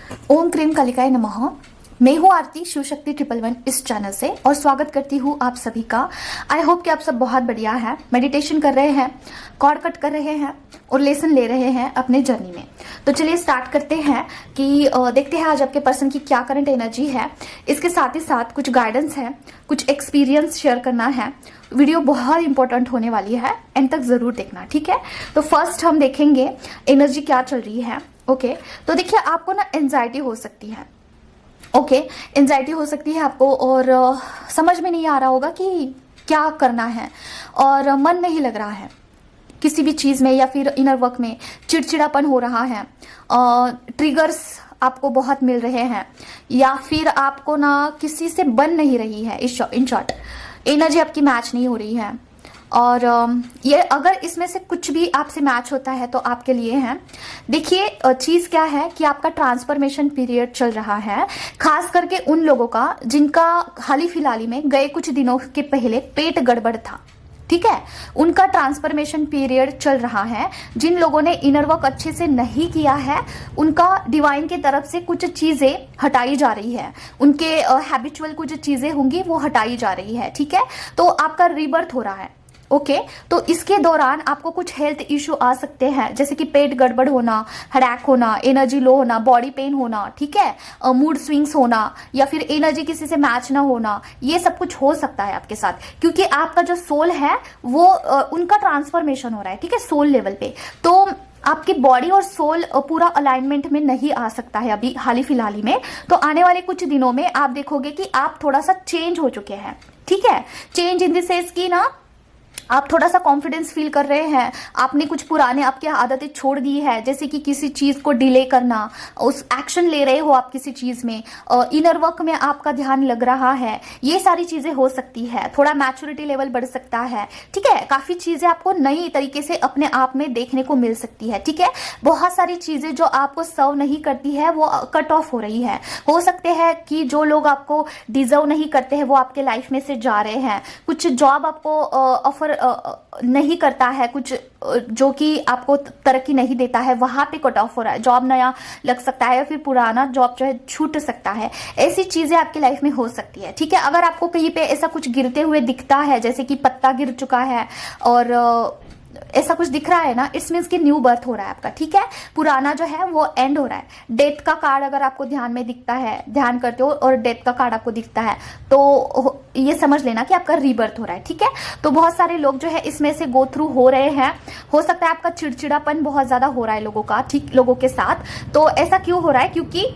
ओम cream कालिकाय नमः। मैं हूँ आरती शिव शक्ति 111 इस चैनल से और स्वागत करती हूँ आप सभी का। आई होप कि आप सब बहुत बढ़िया है, मेडिटेशन कर रहे हैं, कॉर्ड कट कर रहे हैं और लेसन ले रहे हैं अपने जर्नी में। तो चलिए स्टार्ट करते हैं कि देखते हैं आज आपके पर्सन की क्या करंट एनर्जी है। इसके साथ ही साथ कुछ गाइडेंस है, कुछ एक्सपीरियंस शेयर करना है। वीडियो बहुत इंपॉर्टेंट होने वाली है, एंड तक जरूर देखना, ठीक है। तो फर्स्ट हम देखेंगे एनर्जी क्या चल रही है। ओके तो देखिए, आपको ना एंजाइटी हो सकती है। ओके एंजाइटी हो सकती है आपको, और समझ में नहीं आ रहा होगा कि क्या करना है, और मन नहीं लग रहा है किसी भी चीज़ में, या फिर इनर वर्क में चिड़चिड़ापन हो रहा है। ट्रिगर्स आपको बहुत मिल रहे हैं, या फिर आपको ना किसी से बन नहीं रही है। इन शॉर्ट एनर्जी आपकी मैच नहीं हो रही है। और ये अगर इसमें से कुछ भी आपसे मैच होता है तो आपके लिए है। देखिए चीज़ क्या है कि आपका ट्रांसफॉर्मेशन पीरियड चल रहा है, खास करके उन लोगों का जिनका हाल ही फिलहाल में गए कुछ दिनों के पहले पेट गड़बड़ था, ठीक है। उनका ट्रांसफॉर्मेशन पीरियड चल रहा है। जिन लोगों ने इनर वर्क अच्छे से नहीं किया है, उनका डिवाइन की तरफ से कुछ चीज़ें हटाई जा रही है। उनके हैबिचुअल कुछ चीज़ें होंगी वो हटाई जा रही है, ठीक है। तो आपका रीबर्थ हो रहा है। ओके तो इसके दौरान आपको कुछ हेल्थ इश्यू आ सकते हैं, जैसे कि पेट गड़बड़ होना, हेडेक होना, एनर्जी लो होना, बॉडी पेन होना, ठीक है, मूड स्विंग्स होना, या फिर एनर्जी किसी से मैच ना होना। ये सब कुछ हो सकता है आपके साथ, क्योंकि आपका जो सोल है वो उनका ट्रांसफॉर्मेशन हो रहा है, ठीक है, सोल लेवल पे। तो आपकी बॉडी और सोल पूरा अलाइनमेंट में नहीं आ सकता है अभी हाल ही फिलहाल में। तो आने वाले कुछ दिनों में आप देखोगे कि आप थोड़ा सा चेंज हो चुके हैं, ठीक है। चेंज इन द सेंस की ना, आप थोड़ा सा कॉन्फिडेंस फील कर रहे हैं। आपने कुछ पुराने आपकी आदतें छोड़ दी है, जैसे कि किसी चीज़ को डिले करना, उस एक्शन ले रहे हो आप किसी चीज़ में, इनर वर्क में आपका ध्यान लग रहा है। ये सारी चीज़ें हो सकती है। थोड़ा मैच्योरिटी लेवल बढ़ सकता है, ठीक है। काफ़ी चीज़ें आपको नई तरीके से अपने आप में देखने को मिल सकती है, ठीक है। बहुत सारी चीज़ें जो आपको सर्व नहीं करती है वो कट ऑफ हो रही है। हो सकते हैं कि जो लोग आपको डिजर्व नहीं करते हैं वो आपके लाइफ में से जा रहे हैं। कुछ जॉब आपको ऑफर नहीं करता है, कुछ जो कि आपको तरक्की नहीं देता है, वहां पे कट ऑफ हो रहा है। जॉब नया लग सकता है, या फिर पुराना जॉब जो है छूट सकता है। ऐसी चीजें आपकी लाइफ में हो सकती है, ठीक है। अगर आपको कहीं पे ऐसा कुछ गिरते हुए दिखता है, जैसे कि पत्ता गिर चुका है और ऐसा कुछ दिख रहा है ना, इट्स मीन्स कि न्यू बर्थ हो रहा है आपका, ठीक है। पुराना जो है वो एंड हो रहा है। डेथ का कार्ड अगर आपको ध्यान में दिखता है, ध्यान करते हो और डेथ का कार्ड आपको दिखता है, तो ये समझ लेना कि आपका रीबर्थ हो रहा है, ठीक है। तो बहुत सारे लोग जो है इसमें से गो थ्रू हो रहे हैं। हो सकता है आपका चिड़चिड़ापन बहुत ज्यादा हो रहा है लोगों का, ठीक, लोगों के साथ। तो ऐसा क्यों हो रहा है? क्योंकि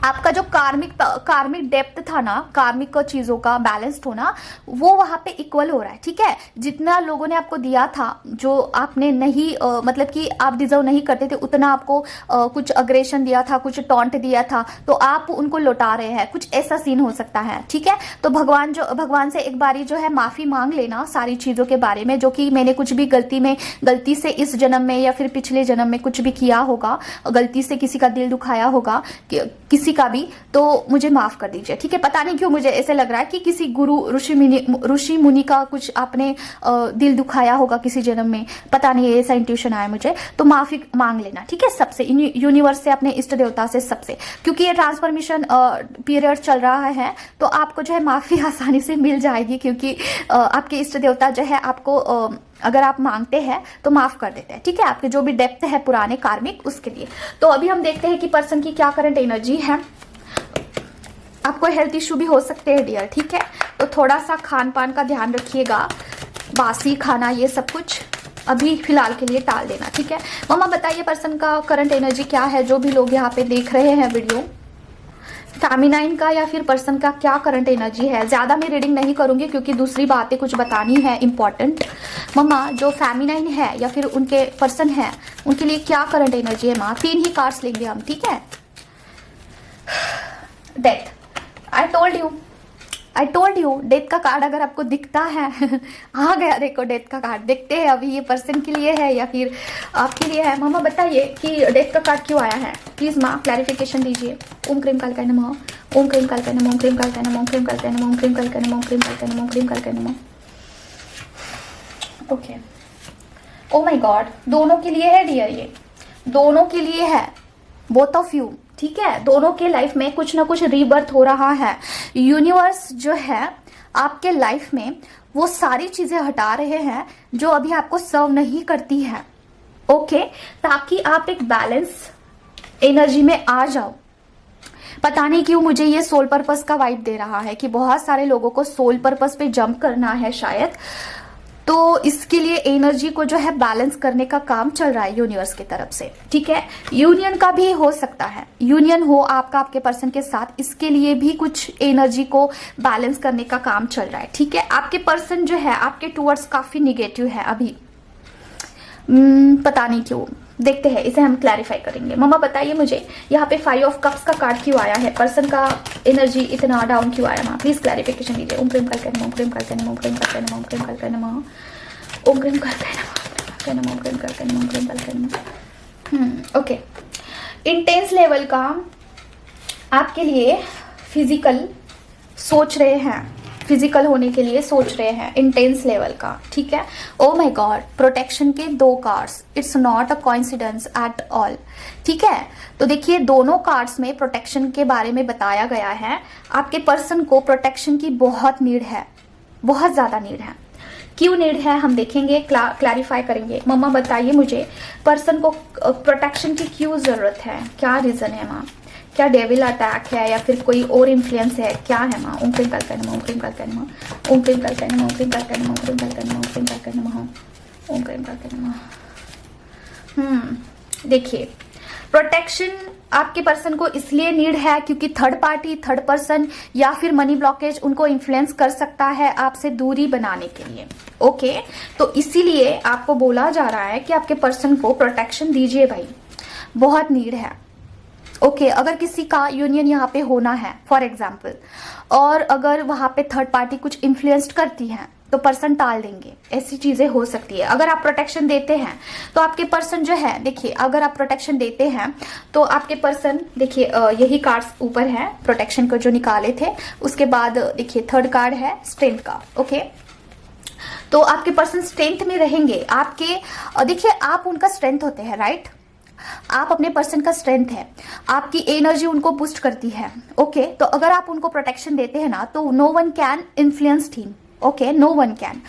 आपका जो कार्मिक डेप्थ था ना, कार्मिक चीजों का बैलेंस्ड होना, वो वहां पे इक्वल हो रहा है, ठीक है। जितना लोगों ने आपको दिया था, जो आपने नहीं मतलब कि आप डिजर्व नहीं करते थे, उतना आपको कुछ अग्रेशन दिया था, कुछ टॉन्ट दिया था, तो आप उनको लौटा रहे हैं। कुछ ऐसा सीन हो सकता है, ठीक है। तो भगवान से एक बारी जो है माफी मांग लेना सारी चीजों के बारे में, जो कि मैंने कुछ भी गलती से इस जन्म में या फिर पिछले जन्म में कुछ भी किया होगा, गलती से किसी का दिल दुखाया होगा, किसी का भी, तो मुझे माफ कर दीजिए, ठीक है। पता नहीं क्यों मुझे ऐसे लग रहा है कि किसी गुरु ऋषि मुनि का कुछ आपने दिल दुखाया होगा किसी जन्म में, पता नहीं, ऐसा इंट्यूशन आया मुझे। तो माफी मांग लेना, ठीक है, सबसे, यूनिवर्स से, अपने इष्ट देवता से, सबसे। क्योंकि ये ट्रांसफॉर्मेशन पीरियड चल रहा है, तो आपको जो है माफी आसानी से मिल जाएगी, क्योंकि आपके इष्ट देवता जो है आपको अगर आप मांगते हैं तो माफ कर देते हैं, ठीक है, आपके जो भी डेप्थ है पुराने कार्मिक, उसके लिए। तो अभी हम देखते हैं कि पर्सन की क्या करंट एनर्जी है। आपको हेल्थ इश्यू भी हो सकते हैं डियर, ठीक है। तो थोड़ा सा खान पान का ध्यान रखिएगा, बासी खाना ये सब कुछ अभी फिलहाल के लिए टाल देना, ठीक है। मम्मा बताइए पर्सन का करंट एनर्जी क्या है, जो भी लोग यहाँ पे देख रहे हैं वीडियो। फेमिनाइन का या फिर पर्सन का क्या करंट एनर्जी है। ज्यादा मैं रीडिंग नहीं करूंगी, क्योंकि दूसरी बातें कुछ बतानी है इंपॉर्टेंट। मम्मा जो फेमिनाइन है या फिर उनके पर्सन है, उनके लिए क्या करंट एनर्जी है माँ? 3 ही कार्ड्स लेंगे हम, ठीक है। Death, I told you death का कार्ड अगर आपको दिखता है आ गया, देखो डेथ का कार्ड। देखते हैं अभी ये पर्सन के लिए है या फिर आपके लिए है। मामा बताइए कि डेथ का कार्ड क्यों आया है, प्लीज माँ क्लैरिफिकेशन दीजिए। ओम क्रीम कालिकाय नमः, ओम क्रीम कालिकाय नमः, ओम क्रीम कालिकाय नमः, ओम क्रीम कालिकाय नमः, ओम क्रीम कालिकाय नमः, ओम क्रीम कालिकाय नमः, ओम क्रीम कालिकाय नमः। ओके, ओ माय गॉड, दोनों के लिए है डियर, ये दोनों के लिए है, बोथ ऑफ यू, ठीक है, दोनों के लाइफ में कुछ ना कुछ रीबर्थ हो रहा है। यूनिवर्स जो है आपके लाइफ में वो सारी चीजें हटा रहे हैं जो अभी आपको सर्व नहीं करती है, ओके, ताकि आप एक बैलेंस एनर्जी में आ जाओ। पता नहीं क्यों मुझे ये सोल पर्पस का वाइब दे रहा है कि बहुत सारे लोगों को सोल पर्पस पे जंप करना है शायद, तो इसके लिए एनर्जी को जो है बैलेंस करने का काम चल रहा है यूनिवर्स की तरफ से, ठीक है। यूनियन का भी हो सकता है, यूनियन हो आपका आपके पर्सन के साथ, इसके लिए भी कुछ एनर्जी को बैलेंस करने का काम चल रहा है, ठीक है। आपके पर्सन जो है आपके टूवर्ड्स काफी निगेटिव है अभी, पता नहीं क्यों, देखते हैं, इसे हम क्लैरिफाई करेंगे। मम्मा बताइए मुझे यहाँ पे 5 ऑफ कप्स का कार्ड क्यों आया है, पर्सन का एनर्जी इतना डाउन क्यों आया? माँ प्लीज क्लैरिफिकेशन दीजिए। ओम प्रेम कल्कन ओम प्रेम कल्कन ओम प्रेम कल्कन ओम प्रेम कल्कन ओम प्रेम कल्कन ओम प्रेम कल्कन ओम प्रेम कल्कन। ओके, इंटेंस लेवल का आपके लिए फिजिकल सोच रहे हैं, फिजिकल होने के लिए सोच रहे हैं, इंटेंस लेवल का, ठीक है। ओ माय गॉड, प्रोटेक्शन के 2 cards, it's not a coincidence at all, ठीक है। तो देखिए दोनों कार्ड्स में प्रोटेक्शन के बारे में बताया गया है। आपके पर्सन को प्रोटेक्शन की बहुत नीड है, बहुत ज्यादा नीड है। क्यों नीड है हम देखेंगे, क्लैरिफाई करेंगे। मम्मा बताइए मुझे पर्सन को प्रोटेक्शन की क्यों जरूरत है, क्या रीजन है माँ? क्या डेविल अटैक है या फिर कोई और इन्फ्लुएंस है, क्या है माँ? ओम क्लीम कल्कन ओम क्लीम कल्कन ओम क्लीम कल्कन ओम क्लीम कल्कन ओम क्लीम कल्कन ओम क्लीम कल्कन ओम क्लीम कल्कन। देखिए प्रोटेक्शन आपके पर्सन को इसलिए नीड है क्योंकि थर्ड पार्टी, थर्ड पर्सन या फिर मनी ब्लॉकेज उनको इन्फ्लुएंस कर सकता है आपसे दूरी बनाने के लिए, ओके। तो इसीलिए आपको बोला जा रहा है कि आपके पर्सन को प्रोटेक्शन दीजिए भाई, बहुत नीड है, ओके। अगर किसी का यूनियन यहाँ पे होना है फॉर एग्जाम्पल, और अगर वहां पे थर्ड पार्टी कुछ इन्फ्लुएंस करती है तो पर्सन टाल देंगे, ऐसी चीजें हो सकती है। अगर आप प्रोटेक्शन देते हैं तो आपके पर्सन जो है, देखिए अगर आप प्रोटेक्शन देते हैं तो आपके पर्सन, देखिए यही कार्ड्स ऊपर है प्रोटेक्शन को जो निकाले थे, उसके बाद देखिए थर्ड कार्ड है स्ट्रेंथ का, ओके। तो आपके पर्सन स्ट्रेंथ में रहेंगे, आपके देखिए आप उनका स्ट्रेंथ होते हैं, राइट। आप अपने पर्सन का स्ट्रेंथ है, आपकी एनर्जी उनको बूस्ट करती है, ओके। तो अगर आप उनको प्रोटेक्शन देते हैं ना तो no one can influence him, okay, no one can.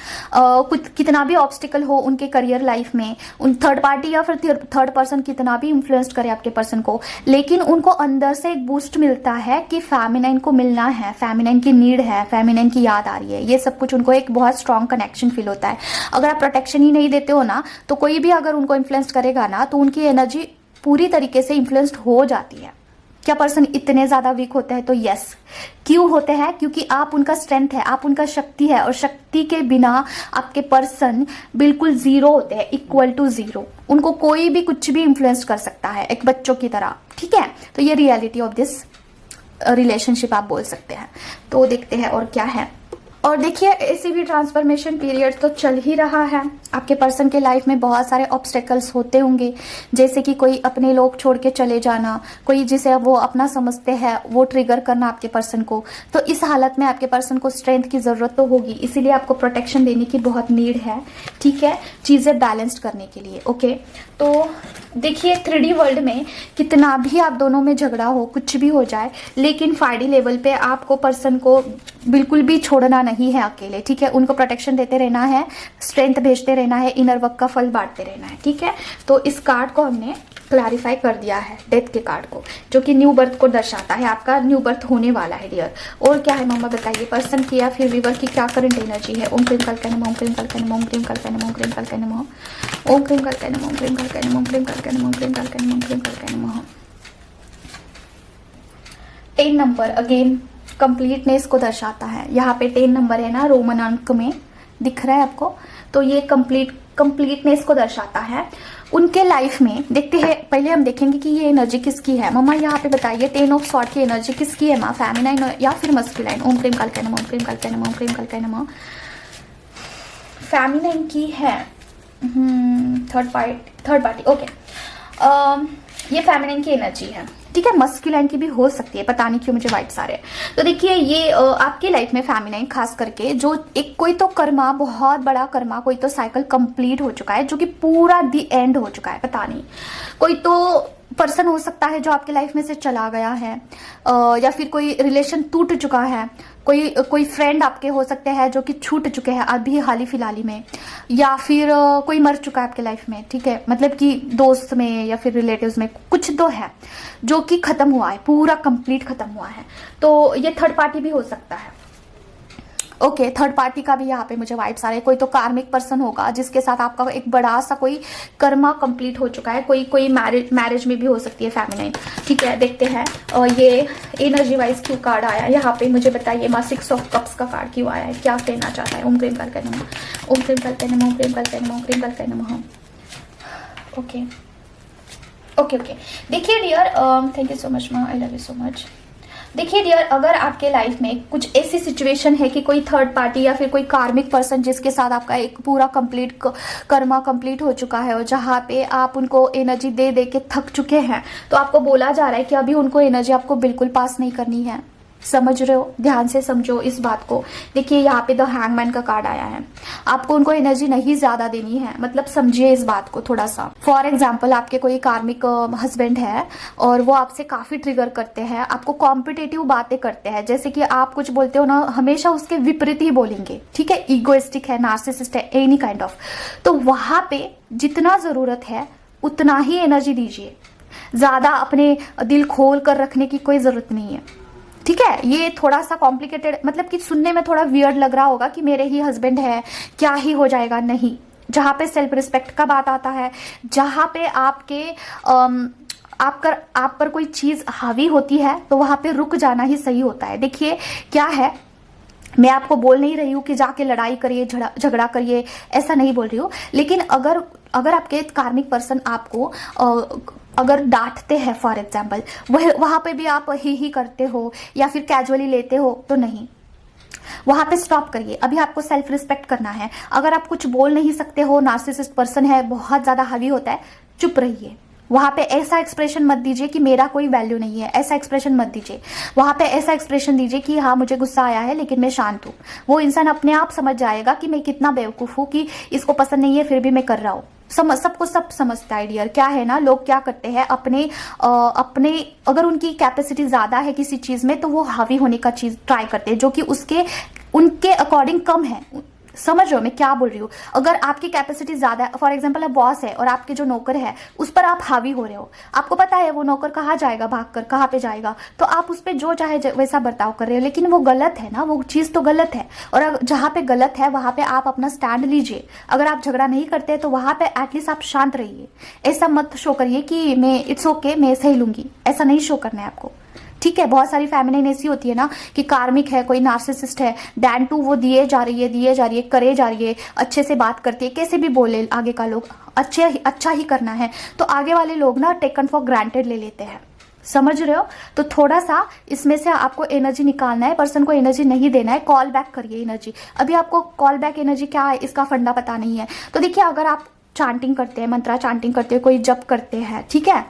कुछ कितना भी ऑब्स्टिकल हो उनके करियर लाइफ में, उन थर्ड पार्टी या फिर थर्ड पर्सन कितना भी इन्फ्लुएंस करे आपके पर्सन को, लेकिन उनको अंदर से एक बूस्ट मिलता है कि फेमिनाइन को मिलना है, फेमिनाइन की नीड है, फेमिनाइन की याद आ रही है, ये सब कुछ उनको एक बहुत स्ट्रॉन्ग कनेक्शन फील होता है। अगर आप प्रोटेक्शन ही नहीं देते हो ना तो कोई भी अगर उनको इन्फ्लुएंस करेगा ना तो उनकी एनर्जी पूरी तरीके से इन्फ्लुएंस्ड हो जाती है। क्या पर्सन इतने ज्यादा वीक होते हैं? तो यस। क्यों होते हैं? क्योंकि आप उनका स्ट्रेंथ है, आप उनका शक्ति है, और शक्ति के बिना आपके पर्सन बिल्कुल जीरो होते हैं, इक्वल टू जीरो। उनको कोई भी कुछ भी इन्फ्लुएंस कर सकता है, एक बच्चों की तरह, ठीक है। तो ये रियलिटी ऑफ दिस रिलेशनशिप आप बोल सकते हैं। तो देखते हैं और क्या है। और देखिए ऐसे भी ट्रांसफॉर्मेशन पीरियड तो चल ही रहा है। आपके पर्सन के लाइफ में बहुत सारे ऑब्स्टेकल्स होते होंगे, जैसे कि कोई अपने लोग छोड़ के चले जाना, कोई जिसे वो अपना समझते हैं वो ट्रिगर करना आपके पर्सन को। तो इस हालत में आपके पर्सन को स्ट्रेंथ की जरूरत तो होगी, इसीलिए आपको प्रोटेक्शन देने की बहुत नीड है, ठीक है, चीजें बैलेंस्ड करने के लिए, ओके। तो देखिए 3D वर्ल्ड में कितना भी आप दोनों में झगड़ा हो, कुछ भी हो जाए, लेकिन 5D लेवल पे आपको पर्सन को बिल्कुल भी छोड़ना नहीं है अकेले, ठीक है। उनको प्रोटेक्शन देते रहना है, स्ट्रेंथ भेजते रहना है, इनर वर्क का फल बांटते रहना है, ठीक है। तो इस कार्ड को हमने क्लैरिफाई कर दिया है, डेथ के कार्ड को, जो कि न्यू बर्थ को दर्शाता है, आपका न्यू बर्थ होने वाला है डियर। और क्या है मम्मा बताइए, पर्सन की या फिर वीवर की क्या करंट एनर्जी है? ओम क्लीम कल्कन ओम क्लीम कल्कन ओम क्लीम कल्कन ओम क्लीम कल्कन ओम क्लीम कल्कन ओम क्लीम कल्कन ओम क्लीम कल्कन ओम क्लीम कल्कन ओम क्लीम कल्कन। 10 नंबर अगेन कंप्लीटनेस को दर्शाता है। यहाँ पे 10 नंबर है ना, रोमन अंक में दिख रहा है आपको, तो ये कंप्लीटनेस को दर्शाता है उनके लाइफ में। देखते हैं, पहले हम देखेंगे कि ये एनर्जी किसकी है। मम्मा यहाँ पे बताइए 10 ऑफ सॉर्ड की एनर्जी किसकी है माँ, फेमिनाइन या फिर मस्कुलाइन? ओम क्लीम कल्कन ओम क्लीम कल्कन ओम क्लीम कल्कन। फेमिनाइन की है, थर्ड पार्टी, ओके। ये फेमिनाइन की एनर्जी है, ठीक है। मस्कुलाइन की भी हो सकती है, पता नहीं क्यों मुझे वाइब्स आ रहे हैं। तो देखिए ये आपके लाइफ में फेमिनाइन खास करके जो एक कोई तो कर्मा, बहुत बड़ा कर्मा, कोई तो साइकिल कंप्लीट हो चुका है, जो कि पूरा दी एंड हो चुका है, पता नहीं कोई तो पर्सन हो सकता है जो आपके लाइफ में से चला गया है, या फिर कोई रिलेशन टूट चुका है, कोई फ्रेंड आपके हो सकते हैं जो कि छूट चुके हैं अभी हाल ही फिलहाल में, या फिर कोई मर चुका है आपके लाइफ में, ठीक है, मतलब कि दोस्त में या फिर रिलेटिव्स में कुछ तो है जो कि खत्म हुआ है, पूरा कंप्लीट खत्म हुआ है। तो ये थर्ड पार्टी भी हो सकता है। ओके, थर्ड पार्टी का भी यहाँ पे मुझे वाइब्स आ रहे हैं। कोई तो कार्मिक पर्सन होगा जिसके साथ आपका एक बड़ा सा कोई कर्मा कंप्लीट हो चुका है। कोई मैरिज में भी हो सकती है फेमिनाइन, ठीक है। देखते हैं ये एनर्जी वाइज क्यों कार्ड आया यहाँ पे, मुझे बताइए माँ। 6 ऑफ कप्स का कार्ड क्यों आया है, क्या कहना चाहता है। ओम क्रीम कल्पे नमः, ओम क्रीम कल्पे नमः, ओम क्रीम कल्पे नमः, ओम क्रीम कल्पे नमः। ओके ओके ओके, देखिए dear, thank you so much माँ, I love you so much. देखिए डियर, अगर आपके लाइफ में कुछ ऐसी सिचुएशन है कि कोई थर्ड पार्टी या फिर कोई कार्मिक पर्सन जिसके साथ आपका एक पूरा कंप्लीट कर्मा कंप्लीट हो चुका है और जहाँ पे आप उनको एनर्जी दे दे के थक चुके हैं, तो आपको बोला जा रहा है कि अभी उनको एनर्जी आपको बिल्कुल पास नहीं करनी है। समझ रहे हो, ध्यान से समझो इस बात को। देखिए यहाँ पे द हैंगमैन का कार्ड आया है। आपको उनको एनर्जी नहीं ज्यादा देनी है, मतलब समझिए इस बात को थोड़ा सा। फॉर एग्जाम्पल, आपके कोई कार्मिक हस्बैंड है और वो आपसे काफी ट्रिगर करते हैं, आपको कॉम्पिटेटिव बातें करते हैं, जैसे कि आप कुछ बोलते हो ना, हमेशा उसके विपरीत ही बोलेंगे, ठीक है। ईगोइस्टिक है, नार्सिसिस्ट है, एनी काइंड ऑफ। तो वहां पे जितना जरूरत है उतना ही एनर्जी दीजिए, ज्यादा अपने दिल खोल कर रखने की कोई जरूरत नहीं है, ठीक है। ये थोड़ा सा कॉम्प्लिकेटेड, मतलब कि सुनने में थोड़ा वियर्ड लग रहा होगा कि मेरे ही हस्बैंड है, क्या ही हो जाएगा। नहीं, जहां पे सेल्फ रिस्पेक्ट का बात आता है, जहां पे आपके आप पर कोई चीज हावी होती है, तो वहां पे रुक जाना ही सही होता है। देखिए क्या है, मैं आपको बोल नहीं रही हूँ कि जाके लड़ाई करिए, झगड़ा करिए, ऐसा नहीं बोल रही हूँ। लेकिन अगर आपके कार्मिक पर्सन आपको अगर डांटते हैं फॉर एग्जाम्पल, वहां पे भी आप ही करते हो या फिर कैजुअली लेते हो, तो नहीं, वहां पे स्टॉप करिए। अभी आपको सेल्फ रिस्पेक्ट करना है। अगर आप कुछ बोल नहीं सकते हो, नार्सिसिस्ट पर्सन है, बहुत ज्यादा हावी होता है, चुप रहिए। वहां पे ऐसा एक्सप्रेशन मत दीजिए कि मेरा कोई वैल्यू नहीं है, ऐसा एक्सप्रेशन मत दीजिए। वहां पे ऐसा एक्सप्रेशन दीजिए कि हाँ मुझे गुस्सा आया है लेकिन मैं शांत हूँ। वो इंसान अपने आप समझ जाएगा कि मैं कितना बेवकूफ हूँ कि इसको पसंद नहीं है फिर भी मैं कर रहा हूँ। सबको सब समझता है डियर। क्या है ना, लोग क्या करते हैं, अपने अगर उनकी कैपेसिटी ज्यादा है किसी चीज में, तो वो हावी होने का चीज ट्राई करते हैं जो कि उनके अकॉर्डिंग कम है। समझ रहे हो मैं क्या बोल रही हूँ। अगर आपकी कैपेसिटी ज्यादा है, फॉर एग्जांपल आप बॉस है और आपके जो नौकर है उस पर आप हावी हो रहे हो, आपको पता है वो नौकर कहाँ जाएगा, भागकर कहाँ पे जाएगा, तो आप उस पर जो चाहे वैसा बर्ताव कर रहे हो, लेकिन वो गलत है ना, वो चीज तो गलत है। और जहाँ पे गलत है वहां पे आप अपना स्टैंड लीजिए। अगर आप झगड़ा नहीं करते तो वहां पे एटलीस्ट आप शांत रहिए। ऐसा मत शो करिए कि मैं इट्स ओके, मैं सही लूंगी, ऐसा नहीं शो करना है आपको, ठीक है। बहुत सारी फेमिनिन ऐसी होती है ना कि कार्मिक है, कोई नार्सिसिस्ट है, डैन टू वो दिए जा रही है, करे जा रही है, अच्छे से बात करती है, कैसे भी बोले आगे का लोग, अच्छा ही करना है, तो आगे वाले लोग ना टेकन फॉर ग्रांटेड ले लेते हैं। समझ रहे हो। तो थोड़ा सा इसमें से आपको एनर्जी निकालना है, पर्सन को एनर्जी नहीं देना है, कॉल बैक करिए एनर्जी। अभी आपको कॉल बैक एनर्जी क्या है इसका फंडा पता नहीं है, तो देखिए अगर आप चांटिंग करते हैं, मंत्रा चांटिंग करते हैं, कोई जप करते हैं, ठीक है,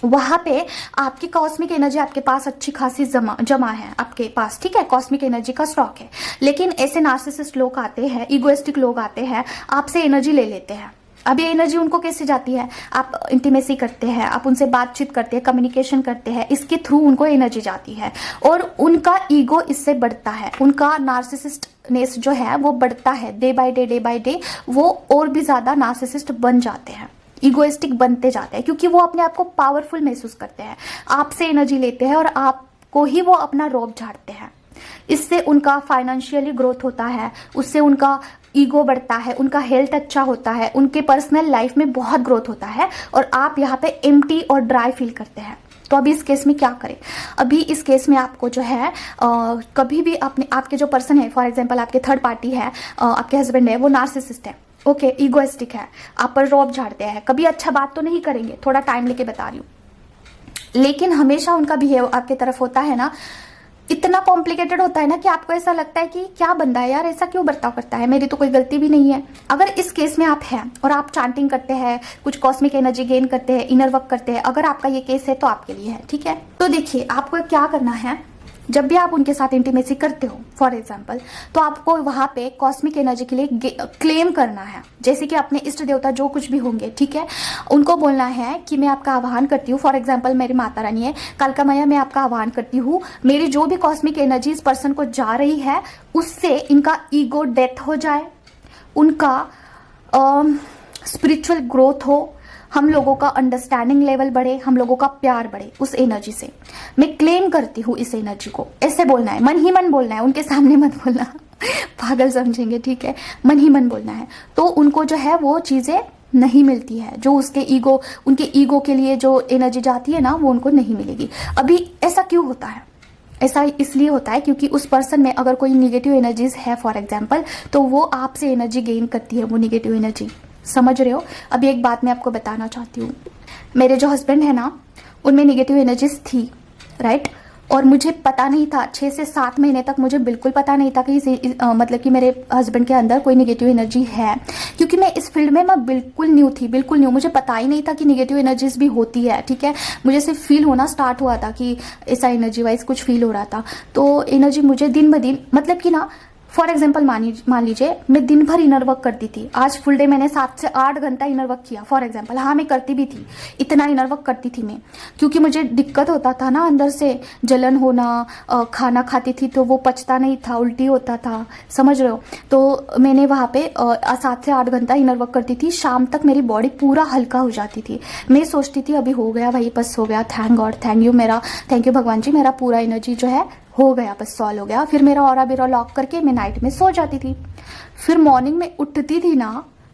वहां पे आपकी कॉस्मिक एनर्जी आपके पास अच्छी खासी जमा है आपके पास, ठीक है, कॉस्मिक एनर्जी का स्टॉक है। लेकिन ऐसे नार्सिसिस्ट लोग आते हैं, इगोइस्टिक लोग आते हैं, आपसे एनर्जी ले लेते हैं। अब ये एनर्जी उनको कैसे जाती है, आप इंटीमेसी करते हैं, आप उनसे बातचीत करते हैं, कम्युनिकेशन करते हैं, इसके थ्रू उनको एनर्जी जाती है और उनका ईगो इससे बढ़ता है, उनका नार्सिसिस्टनेस जो है वो बढ़ता है। डे बाय डे वो और भी ज्यादा नार्सिसिस्ट बन जाते हैं, इगोइस्टिक बनते जाते हैं, क्योंकि वो अपने आप को पावरफुल महसूस करते हैं, आपसे एनर्जी लेते हैं और आपको ही वो अपना रौब झाड़ते हैं। इससे उनका फाइनेंशियली ग्रोथ होता है, उससे उनका ईगो बढ़ता है, उनका हेल्थ अच्छा होता है, उनके पर्सनल लाइफ में बहुत ग्रोथ होता है और आप यहाँ पे एम्प्टी और ड्राई फील करते हैं। तो अभी इस केस में क्या करें, अभी इस केस में आपको जो है कभी भी आपके जो पर्सन है, फॉर एग्जाम्पल आपके थर्ड पार्टी है, आपके हस्बैंड है, वो नार्सिसिस्ट है, ओके, ईगोइस्टिक है, आप पर रौब झाड़ते हैं, कभी अच्छा बात तो नहीं करेंगे, थोड़ा टाइम लेके बता रही हूँ, लेकिन हमेशा उनका बिहेव आपके तरफ होता है ना, इतना कॉम्प्लिकेटेड होता है ना कि आपको ऐसा लगता है कि क्या बंदा है यार, ऐसा क्यों बर्ताव करता है, मेरी तो कोई गलती भी नहीं है। अगर इस केस में आप हैं और आप चांटिंग करते हैं, कुछ कॉस्मिक एनर्जी गेन करते हैं, इनर वर्क करते हैं, अगर आपका ये केस है तो आपके लिए है, ठीक है। तो देखिए आपको क्या करना है, जब भी आप उनके साथ इंटीमेसी करते हो फॉर एग्जांपल, तो आपको वहां पे कॉस्मिक एनर्जी के लिए क्लेम करना है, जैसे कि अपने इष्ट देवता जो कुछ भी होंगे, ठीक है, उनको बोलना है कि मैं आपका आह्वान करती हूँ। फॉर एग्जाम्पल मेरी माता रानी है, कालका मैया, मैं आपका आह्वान करती हूँ, मेरी जो भी कॉस्मिक एनर्जी इस पर्सन को जा रही है उससे इनका ईगो डेथ हो जाए, उनका स्पिरिचुअल ग्रोथ हो, हम लोगों का अंडरस्टैंडिंग लेवल बढ़े, हम लोगों का प्यार बढ़े उस एनर्जी से। मैं क्लेम करती हूँ इस एनर्जी को, ऐसे बोलना है, मन ही मन बोलना है, उनके सामने मत बोलना पागल समझेंगे, ठीक है, मन ही मन बोलना है। तो उनको जो है वो चीज़ें नहीं मिलती है, जो उसके ईगो, उनके ईगो के लिए जो एनर्जी जाती है ना, वो उनको नहीं मिलेगी। अभी ऐसा क्यों होता है? ऐसा इसलिए होता है क्योंकि उस पर्सन में अगर कोई निगेटिव एनर्जीज है फॉर एग्जाम्पल, तो वो आपसे एनर्जी गेन करती है, वो निगेटिव एनर्जी, समझ रहे हो। अभी एक बात मैं आपको बताना चाहती हूँ, मेरे जो हस्बैंड है ना, उनमें निगेटिव एनर्जीज थी, राइट, और मुझे पता नहीं था, 6 से 7 महीने तक मुझे बिल्कुल पता नहीं था कि मतलब कि मेरे हस्बैंड के अंदर कोई निगेटिव एनर्जी है, क्योंकि मैं इस फील्ड में मैं बिल्कुल न्यू थी, बिल्कुल न्यू, मुझे पता ही नहीं था कि निगेटिव एनर्जीज भी होती है, ठीक है। मुझे सिर्फ फील होना स्टार्ट हुआ था कि ऐसा एनर्जी वाइज कुछ फील हो रहा था। तो एनर्जी मुझे दिन ब दिन, मतलब कि ना, फॉर एग्जाम्पल मान लीजिए मैं दिन भर इनर वर्क करती थी, आज फुल डे मैंने 7 से 8 घंटा इनर वर्क किया फॉर एग्जाम्पल, हाँ मैं करती भी थी, इतना इनर वर्क करती थी मैं, क्योंकि मुझे दिक्कत होता था ना, अंदर से जलन होना, खाना खाती थी तो वो पचता नहीं था, उल्टी होता था, समझ रहे हो। तो मैंने वहाँ पे 7 से 8 घंटा इनर वर्क करती थी, शाम तक मेरी बॉडी पूरा हल्का हो जाती थी। मैं सोचती थी अभी हो गया भाई, बस हो गया, थैंक गॉड, थैंक यू भगवान जी, मेरा पूरा एनर्जी जो है हो गया, बस सॉल्व हो गया। फिर मेरा ऑरा बिरा लॉक करके मैं नाइट में सो जाती थी। फिर मॉर्निंग में उठती थी ना,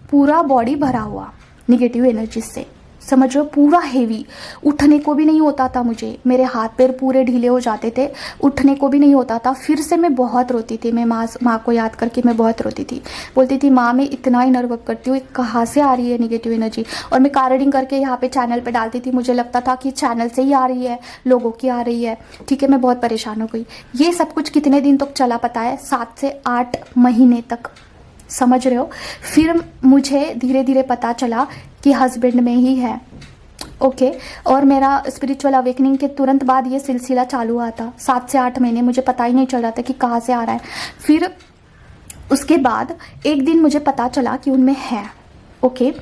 पूरा बॉडी भरा हुआ निगेटिव एनर्जी से, समझ रहे हो, पूरा हेवी, उठने को भी नहीं होता था मुझे, मेरे हाथ पैर पूरे ढीले हो जाते थे, उठने को भी नहीं होता था। फिर से मैं बहुत रोती थी, मैं माँ को याद करके मैं बहुत रोती थी, बोलती थी माँ मैं इतना इनर वर्क करती हूँ, कहाँ से आ रही है निगेटिव एनर्जी। और मैं कार्डिंग करके यहाँ पे चैनल पे डालती थी, मुझे लगता था कि चैनल से ही आ रही है, लोगों की आ रही है, ठीक है। मैं बहुत परेशान हो गई। ये सब कुछ कितने दिन तक चला पता है? 7 से 8 महीने तक, समझ रहे हो। फिर मुझे धीरे धीरे पता चला कि हस्बैंड में ही है, ओके। और मेरा स्पिरिचुअल अवेकनिंग के तुरंत बाद ये सिलसिला चालू हुआ था। 7 से 8 महीने मुझे पता ही नहीं चल रहा था कि कहाँ से आ रहा है। फिर उसके बाद एक दिन मुझे पता चला कि उनमें है, ओके।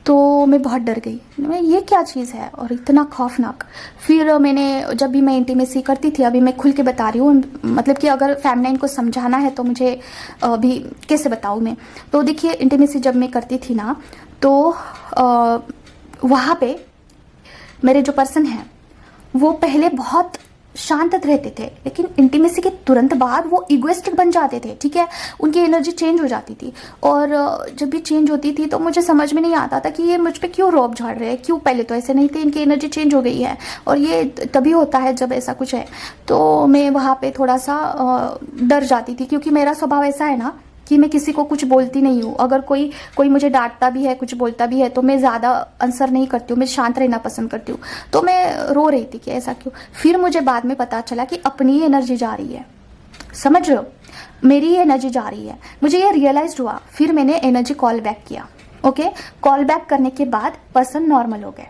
तो मैं बहुत डर गई, मैं ये क्या चीज़ है, और इतना खौफनाक। फिर मैंने, जब भी मैं इंटीमेसी करती थी, अभी मैं खुल के बता रही हूँ, मतलब कि अगर फेमिनाइन को समझाना है तो मुझे अभी कैसे बताऊँ मैं। तो देखिए, इंटीमेसी जब मैं करती थी ना, तो वहाँ पे मेरे जो पर्सन हैं वो पहले बहुत शांत रहते थे, लेकिन इंटीमेसी के तुरंत बाद वो इगोइस्टिक बन जाते थे, ठीक है। उनकी एनर्जी चेंज हो जाती थी, और जब भी चेंज होती थी तो मुझे समझ में नहीं आता था कि ये मुझ पे क्यों रौब झाड़ रहे हैं, क्यों, पहले तो ऐसे नहीं थे, इनकी एनर्जी चेंज हो गई है। और ये तभी होता है जब ऐसा कुछ है। तो मैं वहाँ पे थोड़ा सा डर जाती थी, क्योंकि मेरा स्वभाव ऐसा है ना कि मैं किसी को कुछ बोलती नहीं हूँ। अगर कोई मुझे डांटता भी है, कुछ बोलता भी है, तो मैं ज़्यादा आंसर नहीं करती हूँ, मैं शांत रहना पसंद करती हूँ। तो मैं रो रही थी कि ऐसा क्यों। फिर मुझे बाद में पता चला कि अपनी एनर्जी जा रही है, समझ रहे हो, मेरी एनर्जी जा रही है, मुझे ये रियलाइज हुआ। फिर मैंने एनर्जी कॉल बैक किया, ओके। कॉल बैक करने के बाद पर्सन नॉर्मल हो गए,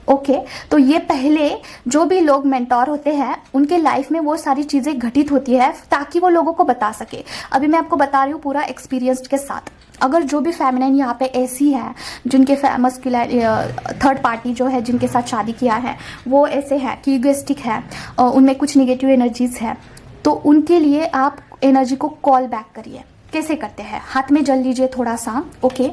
ओके। तो ये पहले जो भी लोग मेंटोर होते हैं उनके लाइफ में वो सारी चीज़ें घटित होती है ताकि वो लोगों को बता सके। अभी मैं आपको बता रही हूँ पूरा एक्सपीरियंस के साथ। अगर जो भी फेमिनाइन यहाँ पे ऐसी है जिनके थर्ड पार्टी जो है, जिनके साथ शादी किया है, वो ऐसे है कि इगोइस्टिक है, उनमें कुछ निगेटिव एनर्जीज है, तो उनके लिए आप एनर्जी को कॉल बैक करिए। कैसे करते हैं? हाथ में जल लीजिए थोड़ा सा, ओके।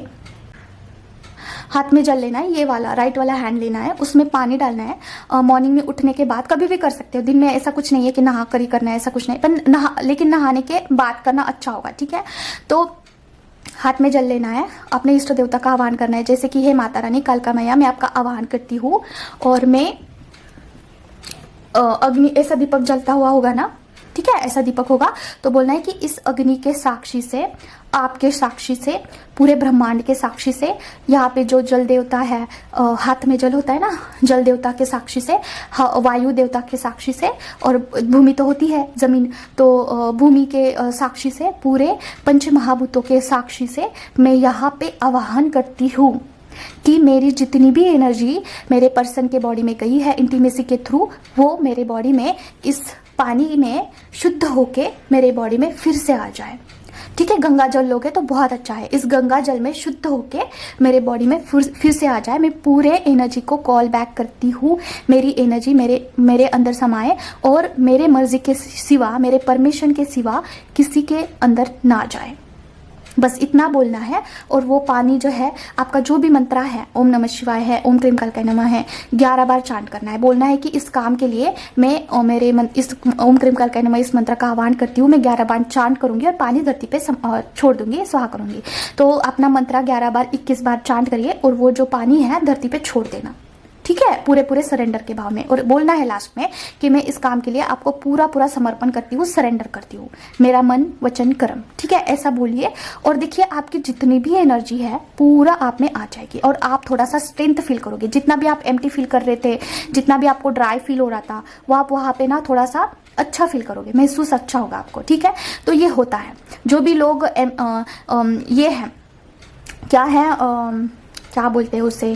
हाथ में जल लेना है, ये वाला राइट वाला हैंड लेना है, उसमें पानी डालना है। मॉर्निंग में उठने के बाद कभी भी कर सकते हो, दिन में ऐसा कुछ नहीं है कि नहा कर ही करना है, ऐसा कुछ नहीं, पर लेकिन नहाने के बाद करना अच्छा होगा, ठीक है। तो हाथ में जल लेना है, अपने इष्ट देवता का आह्वान करना है, जैसे कि हे माता रानी, कालका मैया, मैं आपका आह्वान करती हूँ, और मैं अग्नि, ऐसा दीपक जलता हुआ होगा ना, ठीक है, ऐसा दीपक होगा, तो बोलना है कि इस अग्नि के साक्षी से, आपके साक्षी से, पूरे ब्रह्मांड के साक्षी से, यहाँ पे जो जल देवता है, हाथ में जल होता है ना, जल देवता के साक्षी से, वायु देवता के साक्षी से, और भूमि तो होती है जमीन, तो भूमि के साक्षी से, पूरे पंच महाभूतों के साक्षी से मैं यहाँ पे आवाहन करती हूँ कि मेरी जितनी भी एनर्जी मेरे पर्सन के बॉडी में गई है इंटीमेसी के थ्रू, वो मेरे बॉडी में इस पानी में शुद्ध होके मेरे बॉडी में फिर से आ जाए। ठीक है, गंगा जल लोगे तो बहुत अच्छा है। इस गंगा जल में शुद्ध होके मेरे बॉडी में फिर से आ जाए। मैं पूरे एनर्जी को कॉल बैक करती हूँ, मेरी एनर्जी मेरे अंदर समाए और मेरे मर्जी के सिवा, मेरे परमिशन के सिवा किसी के अंदर ना जाए। बस इतना बोलना है। और वो पानी जो है, आपका जो भी मंत्रा है, ओम नमः शिवाय है, ओम क्रीम कल्कय नमः है, 11 बार चांट करना है। बोलना है कि इस काम के लिए मैं इस ओम क्रीम कल्कय नमः इस मंत्र का आह्वान करती हूँ। मैं 11 बार चांट करूंगी और पानी धरती पे छोड़ दूंगी, स्वाहा करूंगी। तो अपना मंत्रा 11 बार 21 बार चांट करिए और वो जो पानी है धरती पे छोड़ देना। ठीक है, पूरे सरेंडर के भाव में। और बोलना है लास्ट में कि मैं इस काम के लिए आपको पूरा समर्पण करती हूँ, सरेंडर करती हूँ, मेरा मन वचन कर्म। ठीक है, ऐसा बोलिए और देखिए आपकी जितनी भी एनर्जी है पूरा आप में आ जाएगी और आप थोड़ा सा स्ट्रेंथ फील करोगे। जितना भी आप एम्प्टी फील कर रहे थे, जितना भी आपको ड्राई फील हो रहा था, वो आप वहाँ पे ना थोड़ा सा अच्छा फील करोगे, महसूस अच्छा होगा आपको। ठीक है, तो ये होता है। जो भी लोग ये है, क्या है, क्या बोलते हैं उसे,